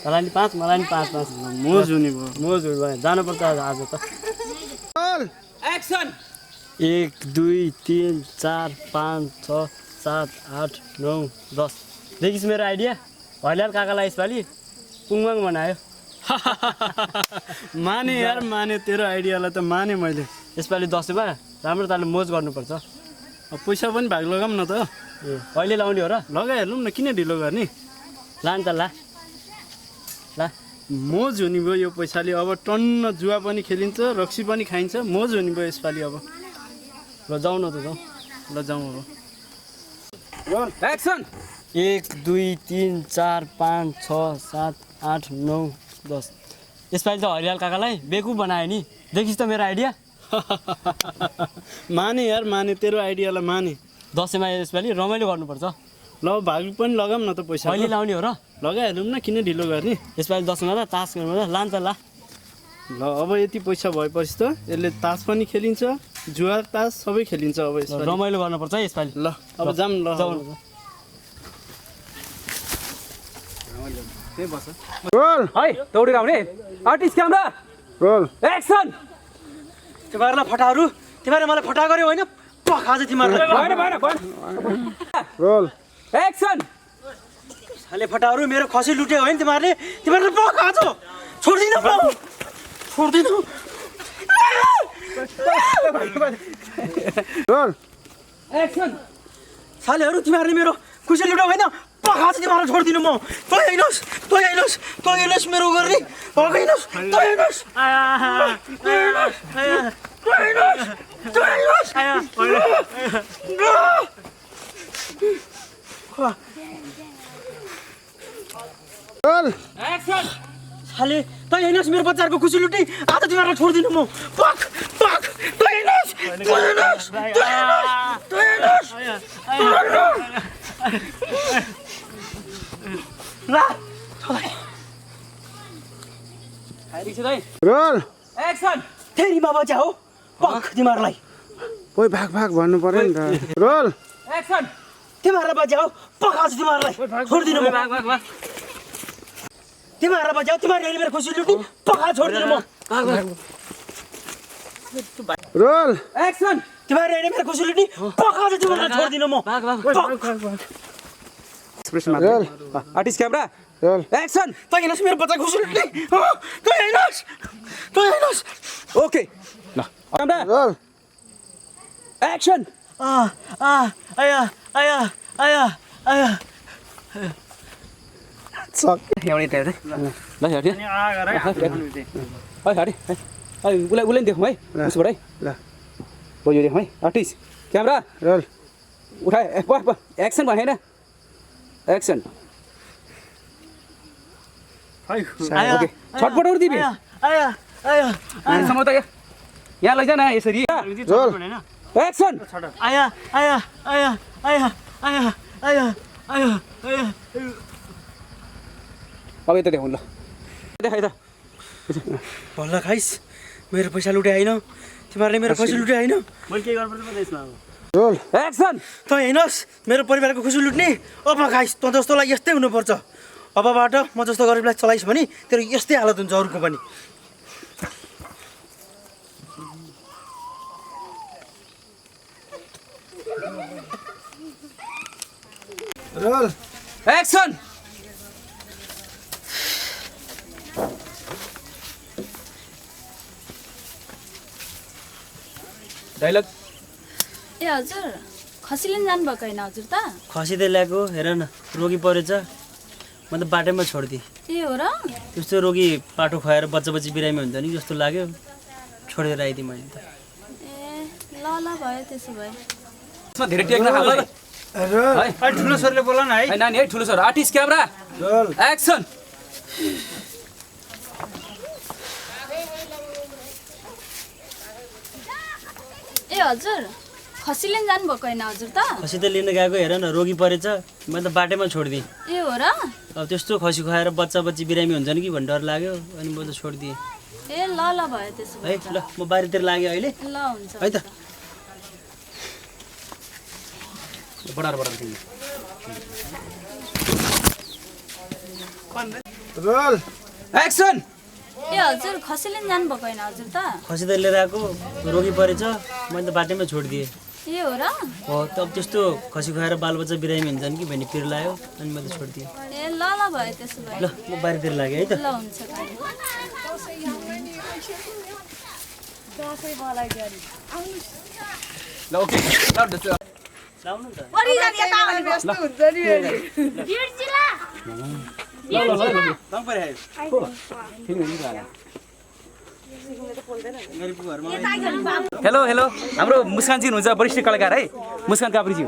तँलाई नि 5 मलाई नि 5 5 मोज हुने भयो। मोज भयो जानुपर्छ आज त। एक्सन। 1 2 3 4 5 6 7 8 9 10 देखिस् मेरो आइडिया? हरियाल काकालाई यसपालि पुङमाङ बनायो। माने यार माने, तेरो आइडियालाई त माने मैले। यसपालि दसैँमा राम्रो तालले मोज गर्नुपर्छ। अब पैसा पनि भाग लगाऊँ न त। ए अहिले लाउने हो र? लगाइहालौँ न, किन ढिलो गर्ने? ला नि त ला ला। मोज हुने भयो यो पैसाले। अब टन्न जुवा पनि खेलिन्छ, रक्सी पनि खाइन्छ। मोज हुने भयो यसपालि। अब ल जाउँ न त जाउँ। ल जाउँ अब। Role action. 1 2 3 4 5 6 7 8 9 10 यसपालि त हरियाल काकालाई बेकु बनायो नि। देखिस् त मेरो आइडिया? माने यार माने, तेरो आइडियालाई माने। दसैँमा यसपालि रमाइलो गर्नुपर्छ। ल भाग पनि लगाऊँ न त पैसा। अहिले लाउने हो र? लगाइहालौँ न, किन ढिलो गर्ने? यसपालि दसैँमा त तास गर्नु ला नि त ला। ल अब यति पैसा भएपछि त यसले तास पनि खेलिन्छ, जुवा तास सबै खेलिन्छ अब यसपालि। रमाइलो गर्नुपर्छ है यसपालि। ल अब जाऊँ ल। त्यही बस रोल है दौडेर आउने। Artist camera roll action. तिमीहरूलाई फटाहरू तिमीहरूले मलाई फटा गर्यो होइन? पखा चाहिँ तिमीहरूलाई भएन रोल एक्सन। खाले फटाहरू मेरो खसी लुट्यो होइन तिमीहरूले पखा छौ। छोड्दिनँ रोल एक्सन सालेहरू तिमीहरूले मेरो खुसी लुटाउ होइन पखा चाहिँ तिमीहरूलाई छोडिदिनु म तँ हेर्नुहोस् मेरो गर्ने भएको हेर्नुहोस् तँ हेर्नुहोस् रोल एक्सन साले तँ हेर्नुहोस् मेरो बच्चाहरूको खुसी लुटी आज तिमीहरूलाई छोडिदिनु म पख तँ हेर्नुहोस् ल रोल एक्सन फेरि बच्चा हो पख तिमीहरूलाई ओइ भाग भाग भन्नु पर्यो नि त रोल एक्सन तिमीहरूलाई बच्चा हो पख आज तिमीहरूलाई छोडिदिनु म तिमीहरूलाई बच्चा हो तिमीहरूले मेरो खुसी लुटी पखा छोडिदिनु म रोल एक्सन तिमीहरूले मेरो खुसी लुटी पखा चाहिँ तिमीहरूलाई छोडिदिनु म roll artist camera roll action तँ हेर्नुहोस् मेरो बच्चा खुसी लुटी तँ हेर्नुहोस् ओके ल क्यामेरा रोल एक्सन सक एउटै टाइप ल हट्यो हटे उसलाई नि देखौँ है उसबाट है ल भयो देखौँ है आर्टिस्ट क्यामेरा रोल उठाए एक्सन भने होइन एक्सन ओके छटपटाउनु तिमी सम्म त यहाँ लैजा न यसरी रोल एक्सन अब यता देखाउँ ल देखाइ त भल्ला खाइस मेरो पैसा लुटे होइन तिमीहरूले मेरो पैसा लुटे होइन मैले के गर्नुपर्छ पो त्यसमा अब रोल एक्सन तँ हेर्नुहोस् मेरो परिवारको खुसी लुट्ने अब खाइस तँ जस्तोलाई यस्तै हुनुपर्छ अबबाट म जस्तो गरिबलाई चलाइस् भने तेरो यस्तै हालत हुन्छ अरूको पनि रोल एक्सन डाइलग ए हजुर खसीले नि जानुभएको होइन हजुर त खसिँदै ल्याएको हेर न रोगी परेछ म त बाटैमा छोडिदिएँ ए हो र त्यस्तो रोगी पाटो खुवाएर बच्चा बिरामी हुन्छ नि जस्तो लाग्यो छोडेर आइदिएँ मैले त ए ल भयो त्यसो भए यसमा धेरै टेक नखानु है रोल ठुलो सरले बोला न है नानी है ठुलो sir artist camera roll action ए हजुर खसीले नि जानुभएको होइन हजुर त खसी त लिन गएको हेर न रोगी परेछ मैले त बाटैमा छोडिदिएँ ए हो र अब त्यस्तो खसी खुवाएर बच्चा बिरामी हुन्छ नि कि भन्ने डर लाग्यो अनि म त छोडिदिएँ ए ल भयो त्यसो है भए ल म बारीतिर लागेँ अहिले ल हुन्छ है त बडार तिमी रोल एक्सन ए हजुर खसीले नि जानुभएको होइन हजुर त खसी त लिएर आएको रोगी परेछ मैले त बाटैमा छोडिदिएँ ए हो र हो त अब त्यस्तो खसी खुवाएर बालबच्चा बिरामी हुन्छन् कि भन्ने पिर लाग्यो अनि मैले छोडिदिएँ ए ल भयो त्यसो भए ल म बारीतिर लागेँ है त ल हुन्छ ल ओके ल लाउनु त हेलो हेलो हाम्रो मुस्कानजी हुनुहुन्छ वरिष्ठ कलाकार है मुस्कान काप्रीजी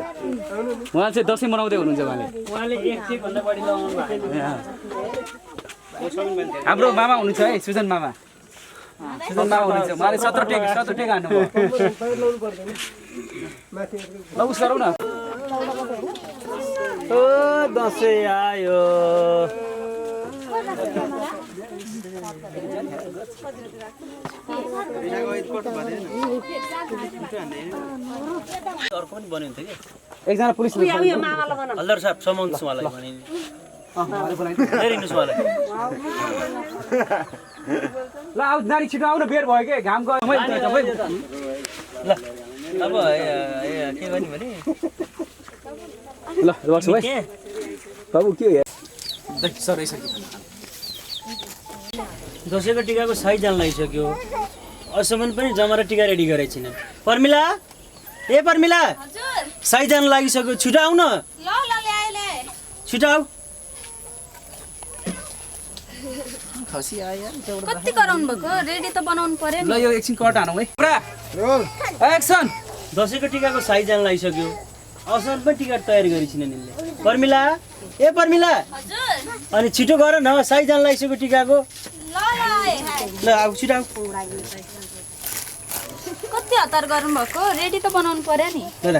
उहाँ चाहिँ दसैँ मनाउँदै हुनुहुन्छ उहाँले एकभन्दा बढी लाउनु भएको हाम्रो मामा हुनुहुन्छ है सुजन मामा मामा हुनुहुन्छ उहाँले 17 टेक हान्नुभयो ल उस गरौँ न ओ दसैँ आयो अर्को पनि बन्यो नि त कि एकजना पुलिस हल्दर साहब समाउनुहोस् उहाँलाई भने हेरिनुहोस् उहाँलाई ल आउ नानी छिटो आउन बेर भयो के घाम गयो ल अब के गर्ने भने ल गर्छु है बाबु के हो सर दसैँको टिकाको साइज जान लागिसक्यो अहिलेसम्म पनि जमारा टिका रेडी गरेको छैन पर्मिला ए पर्मिला हजुर साई जान लागिसक्यो छिटो आऊ न ल ल्याएले छिटो आऊ खसी आयो कति गराउनु भएको रेडी त बनाउनु पर्यो ल यो एकछिन कट हानौँ है पुरा रोल एक्सन दसैँको टिकाको साई जान लागिसक्यो असन पनि टिकट तयारी गरिछिन निले पर्मिला ए पर्मिला हजुर अनि छिटो गर न साई जान लागिसक्यो टिकाको ल ल ल आऊ छिटो आऊ कति हतार गर्नु भएको रेडी त बनाउनु पर्यो नि ल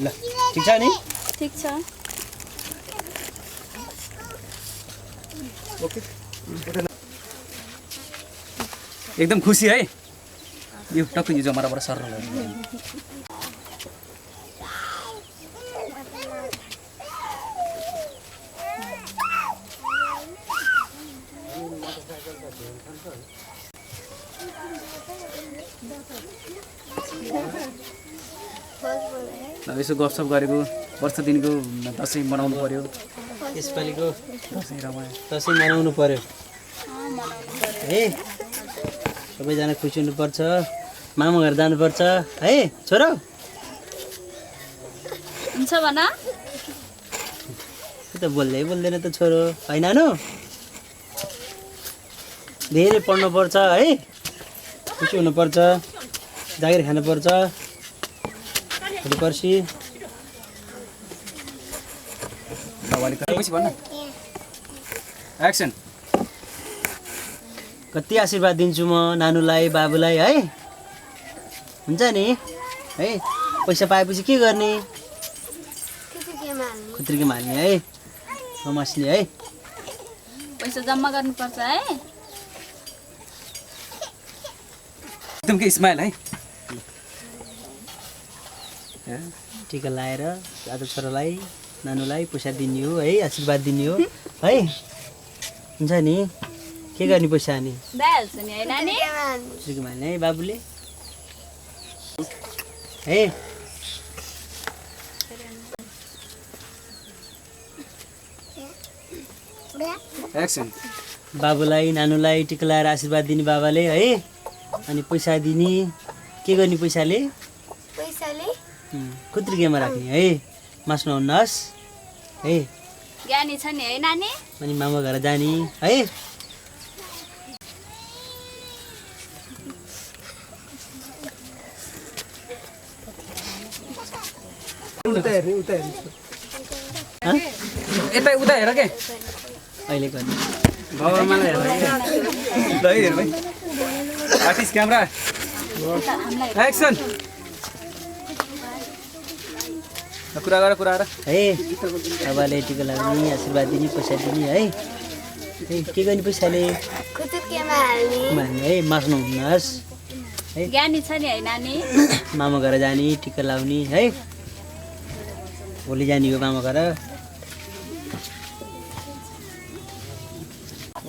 ल ठिक छ नि ठिक छ एकदम खुसी है यो टक्क यो जमाराबाट सरल यसो गफसफ गरेको वर्ष दिनको दसैँ मनाउनु पर्यो यसपालिको दसैँ रमायो दसैँ मनाउनु पर्यो है सबैजना खुसी हुनुपर्छ मामा घर जानुपर्छ है छोरो हुन्छ भन त बोल्दै बोल्दैन त छोरो है नानु धेरै पढ्नुपर्छ है खुसी हुनुपर्छ जागिर खानुपर्छ भोलि पर्सि भन्न एक्सन कति आशीर्वाद दिन्छु म नानुलाई बाबुलाई है हुन्छ नि है पैसा पाएपछि के गर्ने खुत्रीको हाल्ने है नमास्ने है पैसा जम्मा गर्नुपर्छ है एकदम के स्माइल है टिका लाएर दाजु छोरालाई नानुलाई पैसा दिने हो है आशीर्वाद दिने हो है हुन्छ नि के गर्ने पैसा अनि भइहाल्छ नि है नानी खुत्रीको हाल्ने है बाबुले है एक्सन बाबुलाई नानुलाई टिका लाएर आशीर्वाद दिने बाबाले है अनि पैसा दिने के गर्ने पैसाले खुत्री गेममा राख्ने है मास्नु हुनुहोस् है ज्ञानी छ नि है नानी अनि मामा घर जाने है यता उता हेर के अहिले गर्ने बाबामालाई हेर ल हेर भाइ आर्टिस्ट क्यामेरा एक्सन कुरा गर है बाबाले टिका लगाउने आशीर्वाद दिने पैसा दिने है के गर्ने पैसाले है मास्नु हुनुहोस् है ज्ञानी छ नि है नानी मामा घर जाने टिका लाउने है भोलि जाने हो मामा घर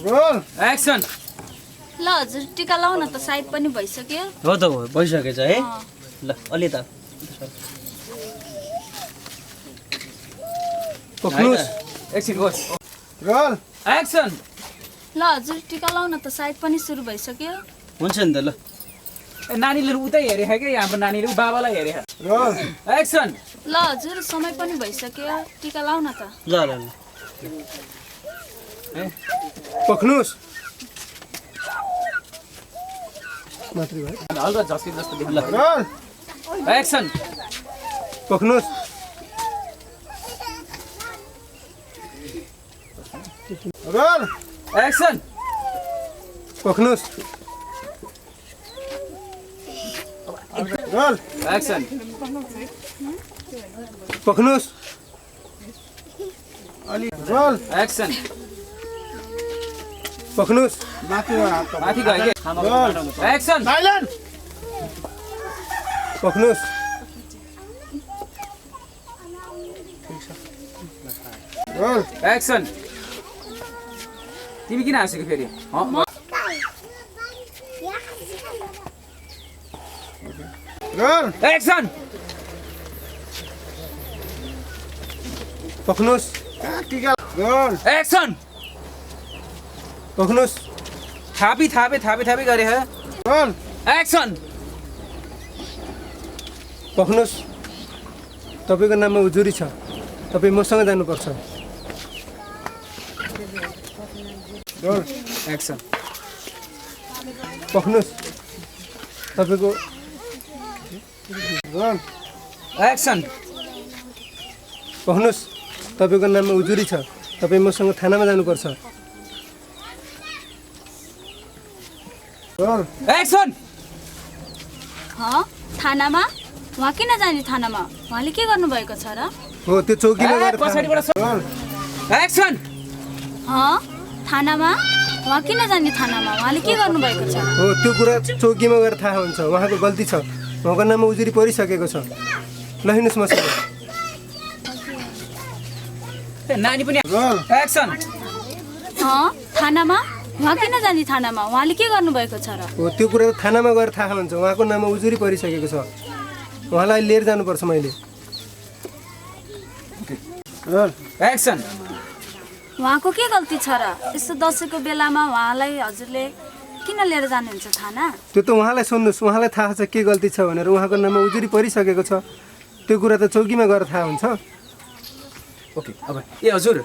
रोल एक्सन ल हजुर टिका लाउन त सायद पनि भइसक्यो हो त हो भइसकेछ है ल अलि त एकछिन होस् रोल एक्सन ल हजुर टिका लाउन त सायद पनि सुरु भइसक्यो हुन्छ नि त ल नानीले उतै हेरे कि हाम्रो नानीले बाबालाई हेरे रोल एक्सन ल हजुर समय पनि भइसक्यो टिका लाउन त ल ल ल पख्नुस् हल्का झस्के जस्तो देख्नु रोल एक्सन पख्नुस् रोल एक्सन पख्नुस् रोल एक्सन पख्नुस् रोल एक्सन पख्नुस् माथि गयो के एक्सन साइलेन्ट पख्नुस् रोल एक्सन तिमी किन हाँसेको फेरि रोल एक्सन पख्नुस् टिका रोल एक्सन पख्नुस् थापी गरे है रोल एक्सन पख्नुहोस् तपाईँको नाममा उजुरी छ तपाईँ मसँग जानुपर्छ एक्सन पख्नुहोस् तपाईँको एक्सन पख्नुहोस् तपाईँको नाममा उजुरी छ तपाईँ मसँग थानामा जानुपर्छ एक्सन थानामा उहाँ किन जाने थानामा उहाँले के गर्नुभएको छ र हो त्यो चौकीमा गएर एक्सन थानामा उहाँ किन जाने थानामा उहाँले के गर्नुभएको छ हो त्यो कुरा चौकीमा गएर थाहा हुन्छ उहाँको गल्ती छ उहाँको नाममा उजुरी परिसकेको छ ल हिँड्नुहोस् मसँग नानी पनि एक्सन थानामा उहाँ किन जाने थानामा उहाँले के गर्नुभएको छ र हो त्यो कुरा थानामा गएर थाहा हुन्छ उहाँको नाममा उजुरी परिसकेको छ उहाँलाई लिएर जानुपर्छ मैले एक्सन उहाँको के गल्ती छ र यस्तो दसैँको बेलामा उहाँलाई हजुरले किन लिएर जानुहुन्छ थाना त्यो त उहाँलाई सुन्नुहोस् उहाँलाई थाहा छ के गल्ती छ भनेर उहाँको नाममा उजुरी परिसकेको छ त्यो कुरा त चौकीमा गएर थाहा हुन्छ ओके अब ए हजुर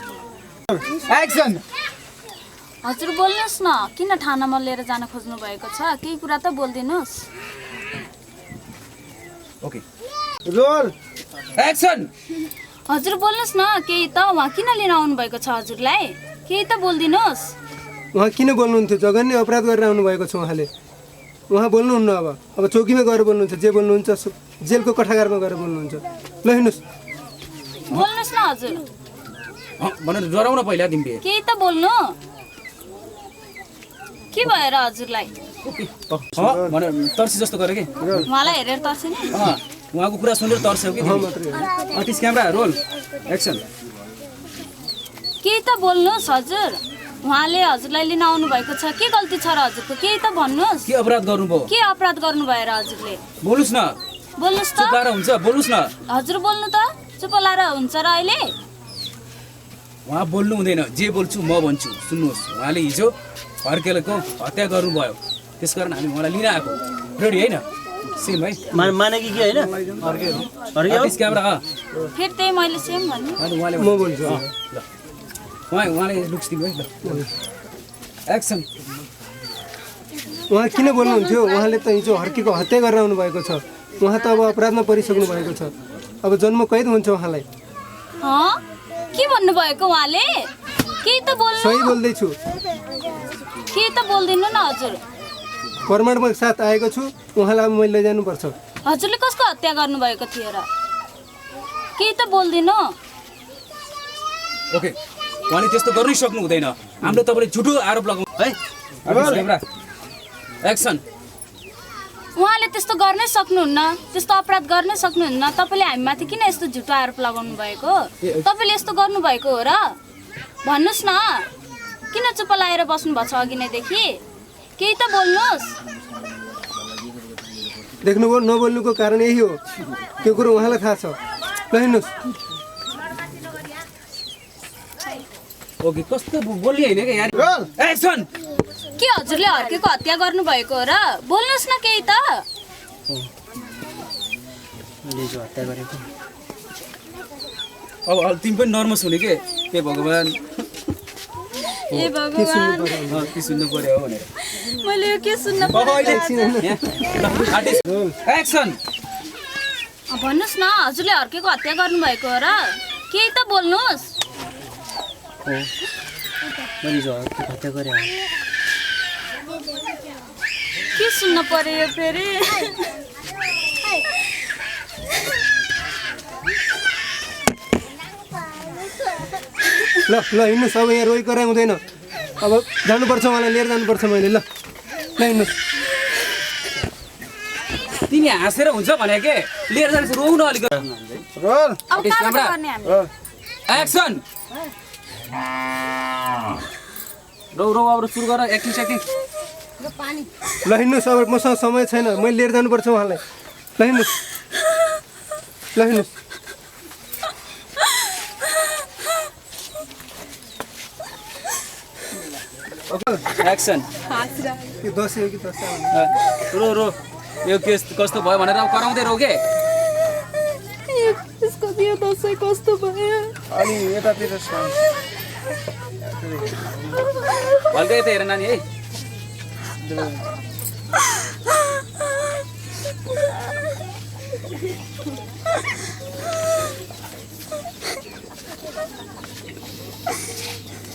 एक्सन हजुर बोल्नुहोस् न किन थानामा लिएर जान खोज्नु भएको छ केही कुरा त बोलिदिनुहोस् ओके रोल एक्सन हजुर बोल्नुहोस् न केही त उहाँ किन लिन आउनु भएको छ हजुरलाई केही त बोलिदिनुहोस् उहाँ किन बोल्नुहुन्थ्यो जघन्य अपराध गरेर आउनुभएको छ उहाँले उहाँ बोल्नुहुन्न अब चौकीमा गएर बोल्नुहुन्छ जे बोल्नुहुन्छ जेलको कठागारमा गएर बोल्नुहुन्छ ल हिँड्नुहोस् बोल्नुहोस् न हजुर भन डराउन पहिला तिमीले केही त बोल्नु के भएर हजुरलाई भन तर्सी जस्तो गर कि उहाँलाई हेरेर तर्सिनु उहाँको कुरा सुनेर तर्स्यौ कि आर्टिस्ट क्यामेरा रोल एक्सन केही त बोल्नुहोस् हजुर उहाँले हजुरलाई लिन आउनु भएको छ के गल्ती छ र हजुरको केही त भन्नुहोस् के अपराध गर्नुभयो के अपराध गर्नु भएर हजुरले बोल्नुस् न बोल्नुहोस् त चुप लाएर हुन्छ बोल्नुस् न हजुर बोल्नु त चुप लाएर हुन्छ र अहिले उहाँ बोल्नु हुँदैन जे बोल्छु म भन्छु सुन्नुहोस् उहाँले हिजो फर्केलको हत्या गर्नुभयो त्यसकारण हामी उहाँलाई लिन आएको रेडी होइन सेम है माने कि होइन आर्टिस्ट क्यामेरा फेरि त्यही मैले सेम भन्नु अनि उहाँले म बोल्छु ल उहाँले लुक्स दिनु है ल एक्सन उहाँ किन बोल्नुहुन्थ्यो उहाँले त हिजो हर्केको हत्या गरेर आउनुभएको छ उहाँ त अब अपराधमा परिसक्नु भएको छ अब जन्म कैद हुन्छ उहाँलाई के भन्नुभएको उहाँले केही त बोल्नु सही बोल्दैछु केही त बोल्दिनु न हजुर प्रमाणको साथ आएको छु उहाँलाई अब मैले लैजानुपर्छ हजुरले कसको हत्या गर्नुभएको थियो र केही त बोल्दिनु ओके उहाँले त्यस्तो गर्नै सक्नु हुँदैन हाम्रो तपाईँले झुटो आरोप लगाउनु है आर्टिस्ट क्यामेरा एक्सन उहाँले त्यस्तो गर्नै सक्नुहुन्न त्यस्तो अपराध गर्नै सक्नुहुन्न तपाईँले हामीमाथि किन यस्तो झुटो आरोप लगाउनु भएको तपाईँले यस्तो गर्नुभएको हो र भन्नुहोस् न किन चुप लाएर बस्नु भएको छ अघि नैदेखि केही त बोल्नुहोस् देख्नुभयो नबोल्नुको कारण यही हो त्यो कुरो उहाँलाई थाहा छ ल हिँड्नुहोस् ओके कस्तो बोल्ने होइन क्या यार एक्सन के हजुरले हर्केको हत्या गर्नुभएको हो र बोल्नुहोस् न केही त हत्या गरेको अब तिमी पनि नर्भस हुने के भगवान् ए भगवान् के सुन्नु पर्यो हो भनेर मैले यो के सुन्न पर्यो एक्सन भन्नुहोस् न हजुरले हर्केको हत्या गर्नुभएको हो र केही त बोल्नुहोस् मैले हत्या गरेँ के सुन्न पर्यो यो फेरि ल हिँड्नुहोस् अब यहाँ रोइ कराइ हुँदैन अब जानुपर्छ उहाँलाई लिएर जानुपर्छ मैले ल हिँड्नुहोस् तिमी हाँसेर हुन्छ भने के लिएर जान्छ रोउ न अलिक एक्सन रौ अब सुरु गर एक्टिङ सेक्टिङ ल हिँड्नुहोस् अब मसँग समय छैन मैले लिएर जानुपर्छ उहाँलाई ल हिँड्नुहोस् एक्सन दसैँ हो कि दसैँ रो यो केस कस्तो भयो भनेर अब कराउँदै रौ के यो दसैँ कस्तो भयो अनि यतातिर हल्का यता हेर नानी है